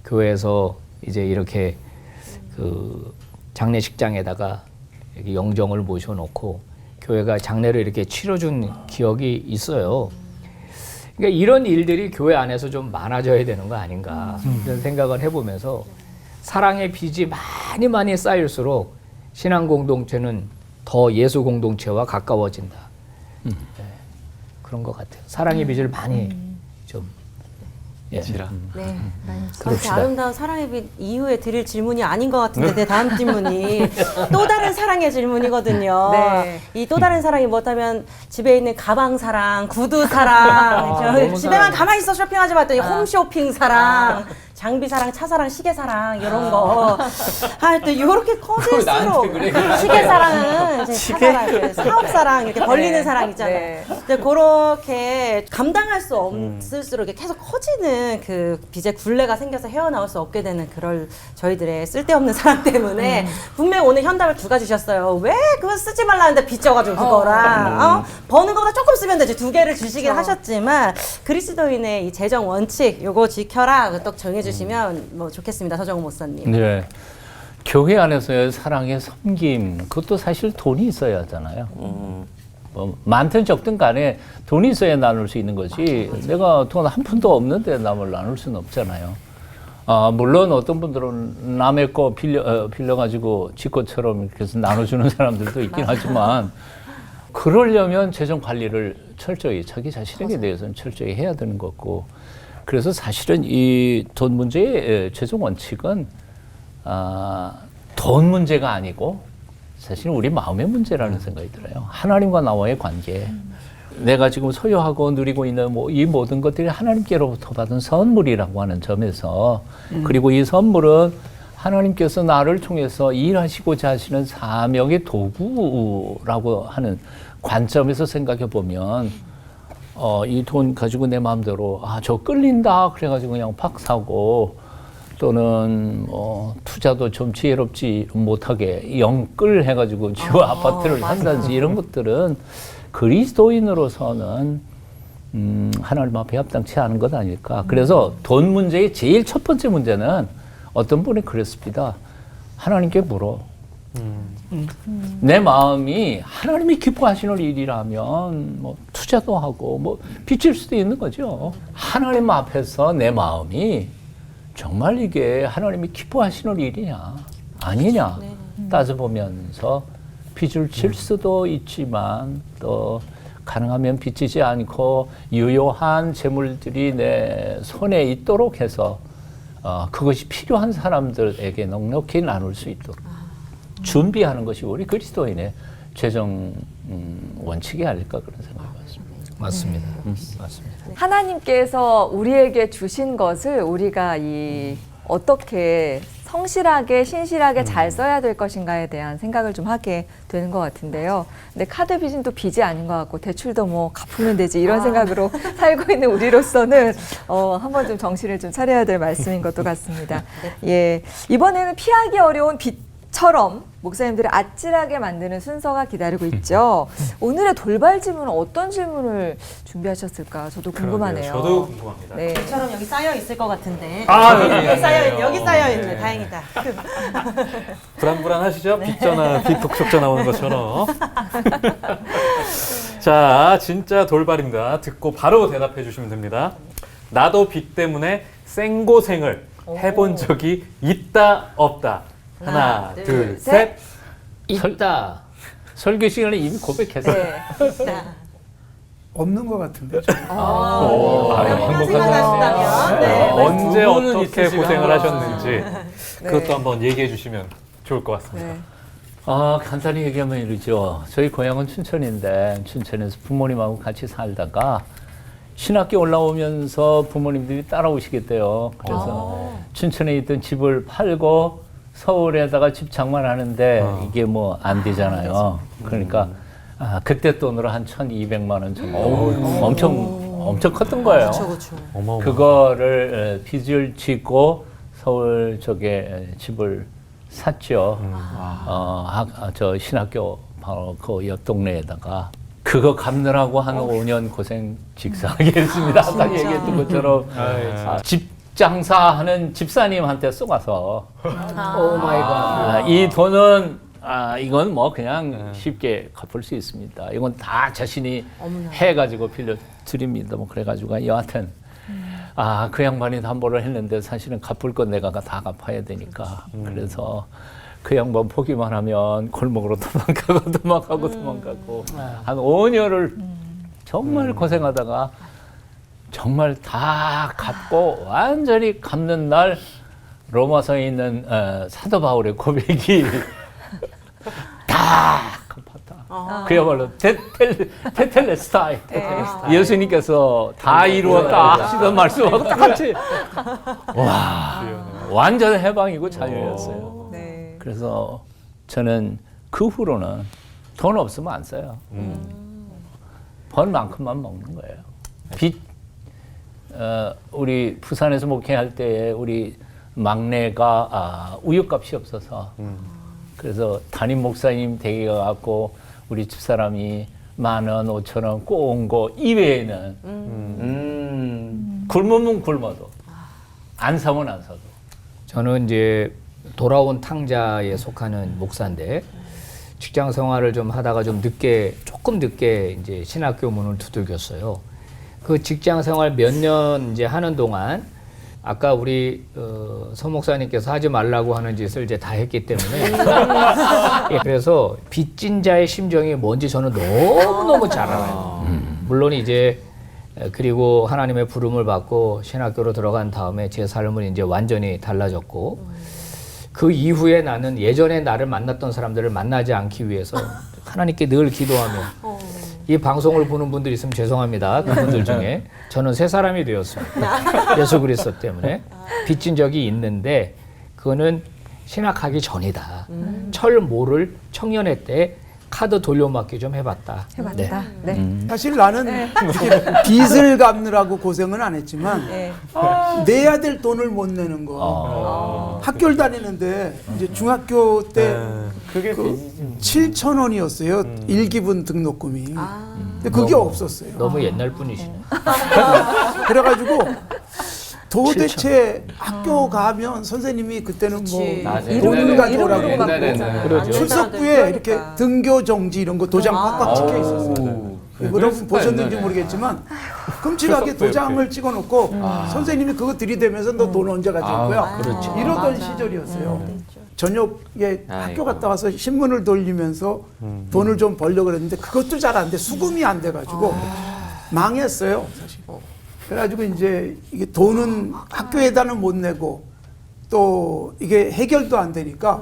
교회에서 이제 이렇게 그 장례식장에다가 이렇게 영정을 모셔놓고 교회가 장례를 이렇게 치러준 기억이 있어요. 그러니까 이런 일들이 교회 안에서 좀 많아져야 되는 거 아닌가 이런 생각을 해보면서 사랑의 빚이 많이 쌓일수록 신앙 공동체는 더 예수 공동체와 가까워진다. 네, 그런 것 같아요. 사랑의 빚을 많이 좀 지라. 네. 그렇게 그럽시다. 아름다운 사랑의 빛 이후에 드릴 질문이 아닌 것 같은데 내 다음 질문이 또 다른 사랑의 질문이거든요. 네. 이 또 다른 사랑이 뭐냐면 집에 있는 가방 사랑, 구두 사랑, 너무 집에만 가만히 있어 쇼핑하지 말더니 홈쇼핑 사랑, 장비 사랑, 차 사랑, 시계 사랑 이런 거. 또 이렇게 커질수록 나한테 그래. 시계 사랑은 이제 차 사랑, 사업 사랑 이렇게 벌리는 사랑 있잖아요. 네. 근데 그렇게 감당할 수 없을수록 이렇게 계속 커지는 그 빚의 굴레가 생겨서 헤어나올 수 없게 되는 그럴 저희들의 쓸데없는 사랑 때문에 분명 오늘 현답을 두 가지 주셨어요. 왜 그거 쓰지 말라는데 빚져가지고 그거랑 버는 거보다 조금 쓰면 되지 두 개를 주시긴 하셨지만 그리스도인의 이 재정 원칙 요거 지켜라 또 정해주시면 뭐 좋겠습니다. 서정우 목사님. 네. 교회 안에서의 사랑의 섬김, 그것도 사실 돈이 있어야 하잖아요. 뭐 많든 적든 간에 돈이 있어야 나눌 수 있는 거지. 내가 돈 한 푼도 없는데 남을 나눌 수는 없잖아요. 물론 어떤 분들은 남의 거 빌려가지고 지 것처럼 이렇게 해서 나눠주는 사람들도 있긴 하지만 그러려면 재정 관리를 철저히 자기 자신에게 대해서는 철저히 해야 되는 거고 그래서 사실은 이 돈 문제의 최종 원칙은 돈 문제가 아니고 사실은 우리 마음의 문제라는 생각이 들어요. 하나님과 나와의 관계. 내가 지금 소유하고 누리고 있는 이 모든 것들이 하나님께로부터 받은 선물이라고 하는 점에서 그리고 이 선물은 하나님께서 나를 통해서 일하시고자 하시는 사명의 도구라고 하는 관점에서 생각해 보면 이 돈 가지고 내 마음대로 저 끌린다 그래가지고 그냥 팍 사고 또는 투자도 좀 지혜롭지 못하게 영끌 해가지고 지금 아파트를 산다든지 이런 것들은 그리스도인으로서는 하나님 앞에 합당치 않은 것 아닐까. 그래서 돈 문제의 제일 첫 번째 문제는 어떤 분이 그랬습니다. 하나님께 물어. 내 마음이 하나님이 기뻐하시는 일이라면 뭐 투자도 하고 뭐 빚질 수도 있는 거죠. 하나님 앞에서 내 마음이 정말 이게 하나님이 기뻐하시는 일이냐 아니냐 따져보면서 빚을 질 수도 있지만 또 가능하면 빚지지 않고 유효한 재물들이 내 손에 있도록 해서 그것이 필요한 사람들에게 넉넉히 나눌 수 있도록 준비하는 것이 우리 그리스도인의 최종 원칙이 아닐까 그런 생각이 맞습니다. 맞습니다. 맞습니다. 하나님께서 우리에게 주신 것을 우리가 어떻게 성실하게 신실하게 잘 써야 될 것인가에 대한 생각을 좀 하게 되는 것 같은데요. 근데 카드 빚은 또 빚이 아닌 것 같고 대출도 뭐 갚으면 되지 이런 생각으로 살고 있는 우리로서는 한번 좀 정신을 좀 차려야 될 말씀인 것도 같습니다. 예, 이번에는 피하기 어려운 빚처럼 목사님들이 아찔하게 만드는 순서가 기다리고 있죠. 오늘의 돌발 질문은 어떤 질문을 준비하셨을까? 저도 궁금하네요. 저도 궁금합니다. 네. 저처럼 여기 쌓여 있을 것 같은데. 여기 쌓여 있네. 다행이다. 불안불안하시죠? 빚 전화, 빚 독촉자 나오는 것처럼. 자, 진짜 돌발입니다. 듣고 바로 대답해 주시면 됩니다. 나도 빚 때문에 생고생을 해본 적이 있다, 없다. 하나, 둘, 셋. 있다. 설교 시간에 이미 고백했어요. 네. 없는 것 같은데. 한번 생각나신다면. 네. 언제 두 분은 어떻게 있으시구나. 고생을 하셨는지 그것도 네. 한번 얘기해 주시면 좋을 것 같습니다. 네. 간단히 얘기하면 이러죠. 저희 고향은 춘천인데 춘천에서 부모님하고 같이 살다가 신학교 올라오면서 부모님들이 따라오시겠대요. 그래서 춘천에 있던 집을 팔고 서울에다가 집 장만하는데 이게 뭐 안 되잖아요. 그러니까 그때 돈으로 한 1,200만 원 정도 엄청 컸던 거예요. 그렇죠. 그거를 빚을 지고 서울 쪽에 집을 샀죠. 저 신학교 바로 그 옆 동네에다가 그거 갚느라고 한 5년 고생 직사하게 했습니다. 아까 얘기했던 것처럼 집 장사하는 집사님한테 쏘가서 오 마이 갓. 이 돈은 이건 뭐 그냥 쉽게 갚을 수 있습니다. 이건 다 자신이 해가지고 빌려드립니다. 뭐 그래가지고 여하튼 그 양반이 담보를 했는데 사실은 갚을 건 내가 다 갚아야 되니까 그래서 그 양반 보기만 하면 골목으로 도망가고 한 5년을 정말 고생하다가 정말 다 갚고 완전히 갚는 날 로마서에 있는 사도 바울의 고백이 다 갚았다. 그야말로 테텔레스타이. 예수님께서 다 이루었다 하시던 말씀하고 똑같이 와 완전 해방이고 자유였어요. 네. 그래서 저는 그 후로는 돈 없으면 안 써요. 번 만큼만 먹는 거예요. 빚 우리 부산에서 목회할 때 우리 막내가 우유값이 없어서 그래서 담임 목사님 댁에 가고 우리 집사람이 10,000원, 5,000원 꼬은 거 이외에는 굶으면 굶어도 안 사면 안 사도. 저는 이제 돌아온 탕자에 속하는 목사인데 직장 생활을 좀 하다가 좀 늦게 조금 늦게 이제 신학교 문을 두들겼어요. 그 직장 생활 몇 년 이제 하는 동안 아까 우리 서 목사님께서 하지 말라고 하는 짓을 이제 다 했기 때문에 예, 그래서 빚진 자의 심정이 뭔지 저는 너무너무 잘 알아요. 물론 이제 그리고 하나님의 부름을 받고 신학교로 들어간 다음에 제 삶은 이제 완전히 달라졌고 그 이후에 나는 예전에 나를 만났던 사람들을 만나지 않기 위해서 하나님께 늘 기도하며 이 방송을 보는 분들 있으면 죄송합니다. 그분들 중에 저는 새 사람이 되었습니다. 예수 그리스도 때문에 빚진 적이 있는데 그거는 신학하기 전이다. 철 모를 청년회 때 카드 돌려막기 좀 해봤다. 해봤다. 네. 사실 나는 이렇게 빚을 갚느라고 고생은 안 했지만 네. 내야 될 돈을 못 내는 거. 학교를 다니는데 이제 중학교 때 그게 그 7,000원이었어요. 일기분 등록금이. 근데 그게 없었어요. 너무 옛날 분이시네. 그래가지고 도대체 학교 가면 선생님이 그때는 뭐 맞아요. 돈을 가져오라고 이름으로 갖고 옛날에는 그러죠. 출석부에 이렇게 등교 정지 이런 거 도장 꽉꽉 찍혀 있었어요. 여러분 보셨는지 옛날에. 모르겠지만 끔찍하게 도장을 찍어놓고 선생님이 그거 들이대면서 너 돈 언제 가져올 거야? 그렇죠. 이러던 시절이었어요. 저녁에 학교 갔다 와서 신문을 돌리면서 돈을 좀 벌려고 그랬는데 그것도 잘 안 돼. 수금이 안 돼가지고 망했어요, 사실. 그래가지고 이제 이게 돈은 학교에다는 못 내고 또 이게 해결도 안 되니까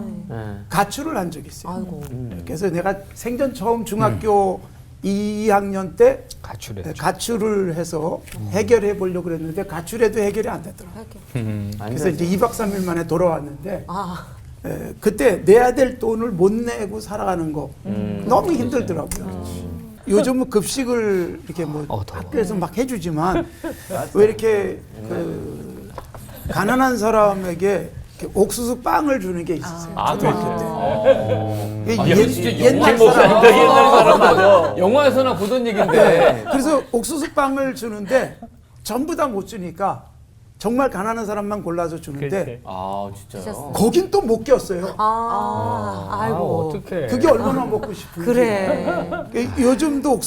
가출을 한 적이 있어요. 그래서 내가 생전 처음 중학교 2학년 때 가출을 해서 해결해 보려고 그랬는데 가출해도 해결이 안 되더라고요. 그래서 이제 2박 3일 만에 돌아왔는데 그때 내야 될 돈을 못 내고 살아가는 거 너무 힘들더라고요. 요즘은 급식을 이렇게 뭐 학교에서 막 해주지만 왜 이렇게 그 가난한 사람에게 이렇게 옥수수 빵을 주는 게 있었어요. 초등학교 때. 옛날 사람. 옛날 사람 맞아. 영화에서나 보던 얘기인데. 그래서 옥수수 빵을 주는데 전부 다 못 주니까 정말 가난한 사람만 골라서 주는데 아 진짜요? 거긴 또 못 꼈어요. 아이고. 어떡해. 그게 얼마나 먹고 싶은지. 그래. 요즘도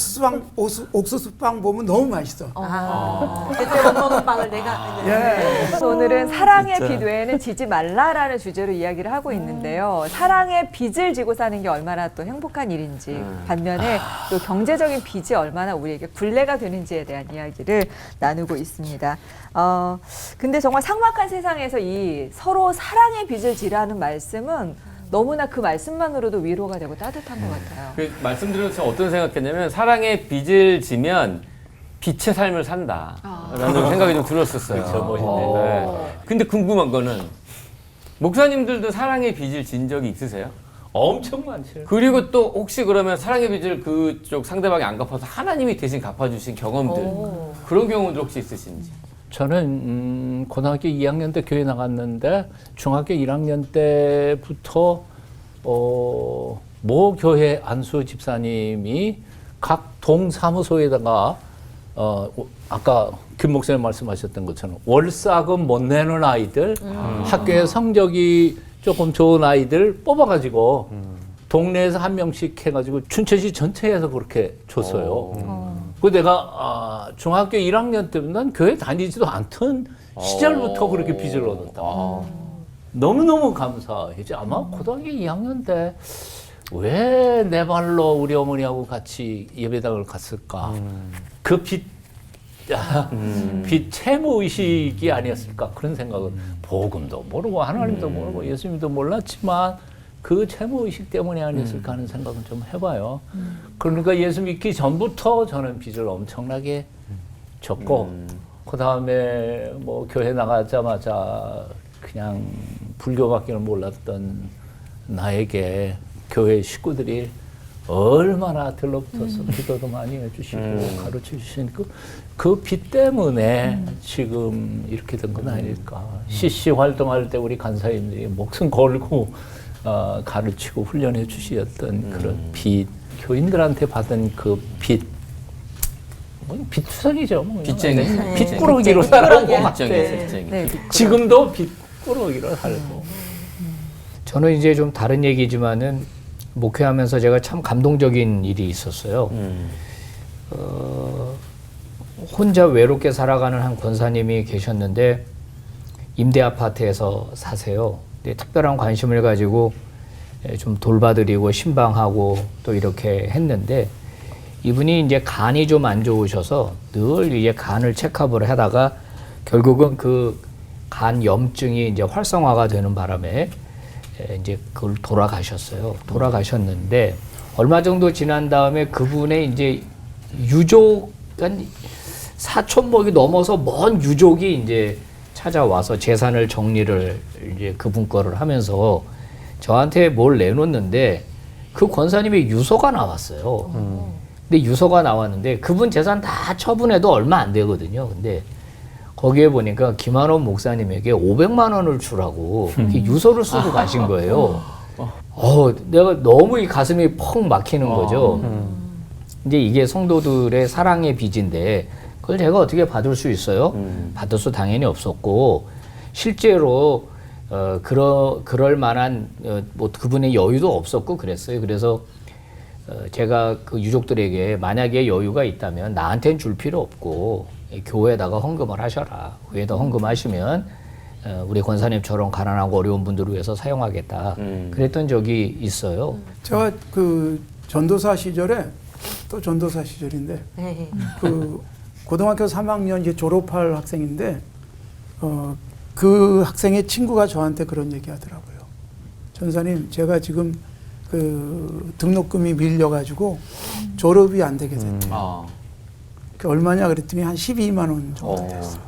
옥수수빵 보면 너무 맛있어. 그때 못 먹은 빵을 내가. 예. 오늘은 사랑의 빚 외에는 지지 말라라는 주제로 이야기를 하고 있는데요. 사랑의 빚을 지고 사는 게 얼마나 또 행복한 일인지 반면에 또 경제적인 빚이 얼마나 우리에게 굴레가 되는지에 대한 이야기를 나누고 있습니다. 근데 정말 삭막한 세상에서 이 서로 사랑의 빚을 지라는 말씀은 너무나 그 말씀만으로도 위로가 되고 따뜻한 것 같아요. 그 말씀드려서 어떤 생각했냐면 사랑의 빚을 지면 빛의 삶을 산다라는 생각이 좀 들었었어요. 그렇죠, 멋있네. 근데 궁금한 거는 목사님들도 사랑의 빚을 진 적이 있으세요? 엄청 많죠. 그리고 또 혹시 그러면 사랑의 빚을 그쪽 상대방이 안 갚아서 하나님이 대신 갚아주신 경험들 그런 경우도 혹시 있으신지? 저는 고등학교 2학년 때 교회 나갔는데 중학교 1학년 때부터 모 교회 안수 집사님이 각 동사무소에다가 아까 김 목사님 말씀하셨던 것처럼 월사금 못 내는 아이들, 학교에 성적이 조금 좋은 아이들 뽑아가지고 동네에서 한 명씩 해가지고 춘천시 전체에서 그렇게 줬어요. 그 내가 중학교 1학년 때면 난 교회 다니지도 않던 시절부터 그렇게 빚을 얻었다. 너무너무 감사했지. 아마 고등학교 2학년 때 왜 내 발로 우리 어머니하고 같이 예배당을 갔을까? 그 빚 채무의식이 아니었을까? 그런 생각은 복음도 모르고 하나님도 모르고 예수님도 몰랐지만 그 채무의식 때문이 아니었을까 하는 생각은 좀 해봐요. 그러니까 예수 믿기 전부터 저는 빚을 엄청나게 졌고 그 다음에 뭐 교회 나가자마자 그냥 불교밖에는 몰랐던 나에게 교회 식구들이 얼마나 들러붙어서 기도도 많이 해주시고 가르쳐 주시니까 그 빚 때문에 지금 이렇게 된 건 아닐까. CC 활동할 때 우리 간사님들이 목숨 걸고 가르치고 훈련해 주셨던 그런 빚, 교인들한테 받은 그 빚, 빚투성이죠. 뭐 빚쟁이. 빚꾸러기로 살아온 것 같아. 빚쟁이. 네. 지금도 빚꾸러기로 살고. 저는 이제 좀 다른 얘기지만은 목회하면서 제가 참 감동적인 일이 있었어요. 혼자 외롭게 살아가는 한 권사님이 계셨는데 임대 아파트에서 사세요. 근데 특별한 관심을 가지고 좀 돌봐드리고 신방하고 또 이렇게 했는데 이분이 이제 간이 좀 안 좋으셔서 늘 이제 간을 체크업을 하다가 결국은 그 간 염증이 이제 활성화가 되는 바람에 이제 그걸 돌아가셨어요. 돌아가셨는데 얼마 정도 지난 다음에 그분의 이제 유족, 그러니까 사촌목이 넘어서 먼 유족이 이제 찾아와서 재산을 정리를 이제 그분 거를 하면서 저한테 뭘 내놓는데 그 권사님의 유서가 나왔어요. 근데 유서가 나왔는데 그분 재산 다 처분해도 얼마 안 되거든요. 근데 거기에 보니까 김한원 목사님에게 500만 원을 주라고 이렇게 유서를 쓰고 가신 거예요. 내가 너무 이 가슴이 펑 막히는 거죠. 이제 이게 성도들의 사랑의 빚인데 그걸 제가 어떻게 받을 수 있어요? 받을 수 당연히 없었고 실제로 그럴 만한 뭐 그분의 여유도 없었고 그랬어요. 그래서 제가 그 유족들에게 만약에 여유가 있다면 나한테는 줄 필요 없고 교회에다가 헌금을 하셔라. 교회에다 헌금하시면 우리 권사님처럼 가난하고 어려운 분들을 위해서 사용하겠다. 그랬던 적이 있어요. 제가 그 전도사 시절에 또 전도사 시절인데 그 고등학교 3학년 이제 졸업할 학생인데 그 학생의 친구가 저한테 그런 얘기 하더라고요. 전사님, 제가 지금 그 등록금이 밀려가지고 졸업이 안 되게 됐대요. 그 얼마냐 그랬더니 한 12만 원 정도 됐어요.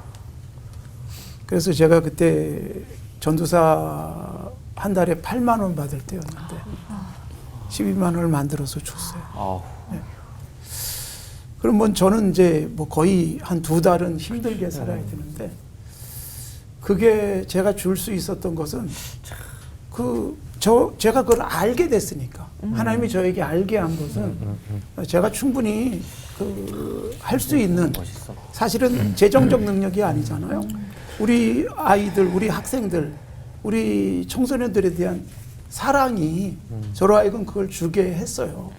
그래서 제가 그때 전도사 한 달에 8만 원 받을 때였는데 12만 원을 만들어서 줬어요. 네. 그러면 저는 이제 뭐 거의 한 2달은 힘들게 살아야 되는데 그게 제가 줄 수 있었던 것은 제가 그걸 알게 됐으니까 하나님이 저에게 알게 한 것은 제가 충분히 할 수 있는 사실은 재정적 능력이 아니잖아요. 우리 아이들, 우리 학생들, 우리 청소년들에 대한 사랑이 저로 하여금 그걸 주게 했어요.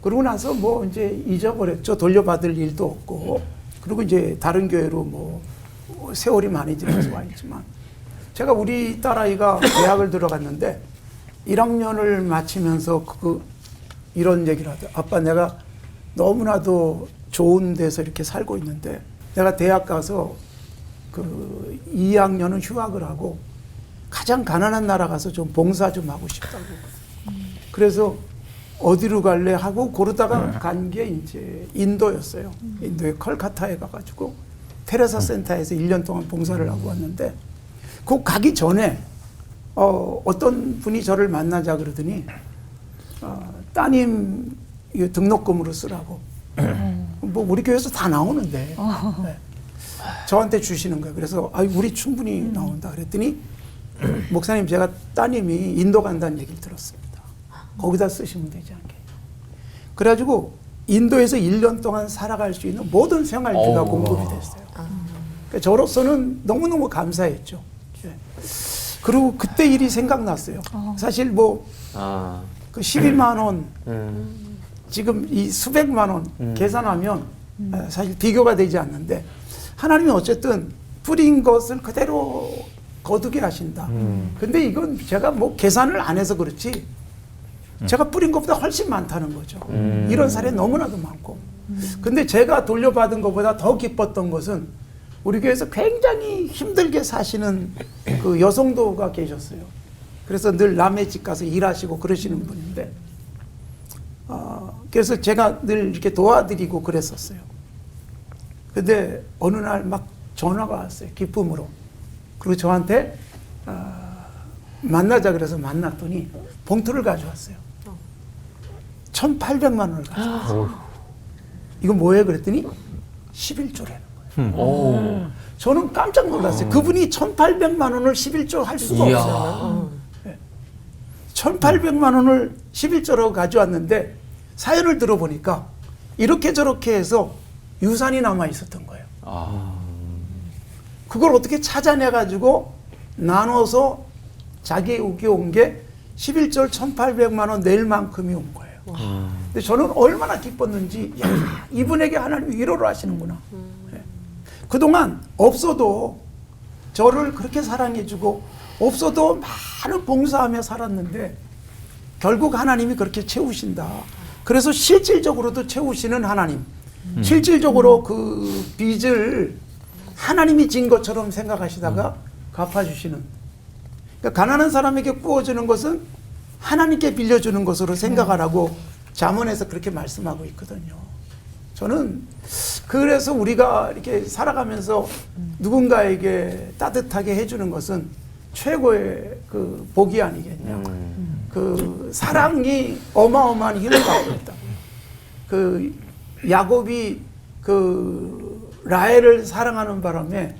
그러고 나서 뭐 이제 잊어버렸죠. 돌려받을 일도 없고. 그리고 이제 다른 교회로 뭐 세월이 많이 지나서 와 있지만 제가 우리 딸아이가 대학을 들어갔는데 1학년을 마치면서 이런 얘기를 하더라고요. 아빠, 내가 너무나도 좋은 데서 이렇게 살고 있는데 내가 대학 가서 그 2학년은 휴학을 하고 가장 가난한 나라 가서 좀 봉사 좀 하고 싶다고. 그래서 어디로 갈래 하고 고르다가 간 게 이제 인도였어요. 인도의 컬카타에 가가지고 테레사 센터에서 1년 동안 봉사를 하고 왔는데 그 가기 전에 어떤 분이 저를 만나자 그러더니 따님 등록금으로 쓰라고. 뭐 우리 교회에서 다 나오는데 네. 저한테 주시는 거예요. 그래서 우리 충분히 나온다 그랬더니 목사님, 제가 따님이 인도 간다는 얘기를 들었습니다. 거기다 쓰시면 되지 않게. 그래가지고 인도에서 1년 동안 살아갈 수 있는 모든 생활비가 공급이 됐어요. 그러니까 저로서는 너무너무 감사했죠. 네. 그리고 그때 일이 생각났어요. 사실 뭐 그 12만 원 지금 이 수백만 원 계산하면 사실 비교가 되지 않는데 하나님이 어쨌든 뿌린 것을 그대로 거두게 하신다. 근데 이건 제가 뭐 계산을 안 해서 그렇지 제가 뿌린 것보다 훨씬 많다는 거죠. 이런 사례 너무나도 많고. 근데 제가 돌려받은 것보다 더 기뻤던 것은 우리 교회에서 굉장히 힘들게 사시는 그 여성도가 계셨어요. 그래서 늘 남의 집 가서 일하시고 그러시는 분인데 그래서 제가 늘 이렇게 도와드리고 그랬었어요. 근데 어느 날 막 전화가 왔어요. 기쁨으로. 그리고 저한테 만나자 그래서 만났더니 봉투를 가져왔어요. 1,800만 원을 가져왔어요. 이건 뭐예요? 그랬더니 11조라는 거예요. 저는 깜짝 놀랐어요. 그분이 1,800만 원을 11조 할 수가 없어요. 1,800만 원을 11조라고 가져왔는데 사연을 들어보니까 이렇게 저렇게 해서 유산이 남아 있었던 거예요. 그걸 어떻게 찾아내가지고 나눠서 자기에게 온 게 11절 1,800만 원 낼 만큼이 온 거예요. 근데 저는 얼마나 기뻤는지, 야, 이분에게 하나님이 위로를 하시는구나. 예. 그동안 없어도 저를 그렇게 사랑해주고 없어도 많은 봉사하며 살았는데 결국 하나님이 그렇게 채우신다. 그래서 실질적으로도 채우시는 하나님, 실질적으로 그 빚을 하나님이 진 것처럼 생각하시다가 갚아주시는. 그러니까 가난한 사람에게 구워주는 것은 하나님께 빌려주는 것으로 생각하라고 잠언에서 그렇게 말씀하고 있거든요. 저는 그래서 우리가 이렇게 살아가면서 누군가에게 따뜻하게 해주는 것은 최고의 그 복이 아니겠냐. 그 사랑이 어마어마한 힘을 갖고 있다. 그 야곱이 그 라헬을 사랑하는 바람에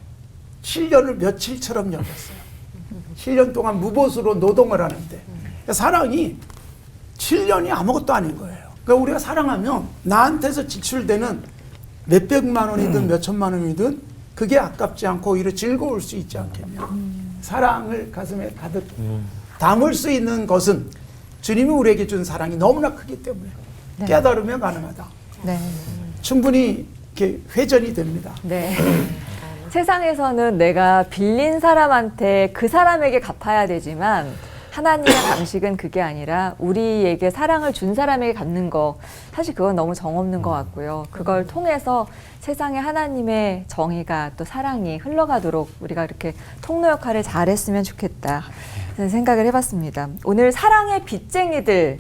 7년을 며칠처럼 여겼어요. 7년 동안 무보수로 노동을 하는데 사랑이 7년이 아무것도 아닌 거예요. 그러니까 우리가 사랑하면 나한테서 지출되는 몇백만 원이든 몇천만 원이든 그게 아깝지 않고 오히려 즐거울 수 있지 않겠냐. 사랑을 가슴에 가득 담을 수 있는 것은 주님이 우리에게 준 사랑이 너무나 크기 때문에 깨달으면 가능하다. 네. 충분히 이렇게 회전이 됩니다. 네. 세상에서는 내가 빌린 사람한테 그 사람에게 갚아야 되지만 하나님의 방식은 그게 아니라 우리에게 사랑을 준 사람에게 갚는 거, 사실 그건 너무 정없는 것 같고요. 그걸 통해서 세상에 하나님의 정의가 또 사랑이 흘러가도록 우리가 이렇게 통로 역할을 잘했으면 좋겠다 생각을 해봤습니다. 오늘 사랑의 빚쟁이들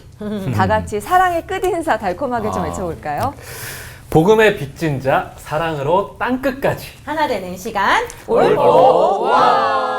다 같이 사랑의 끝인사 달콤하게 좀 외쳐볼까요? 복음의 빚진 자 사랑으로 땅끝까지. 하나 되는 시간 올보 와.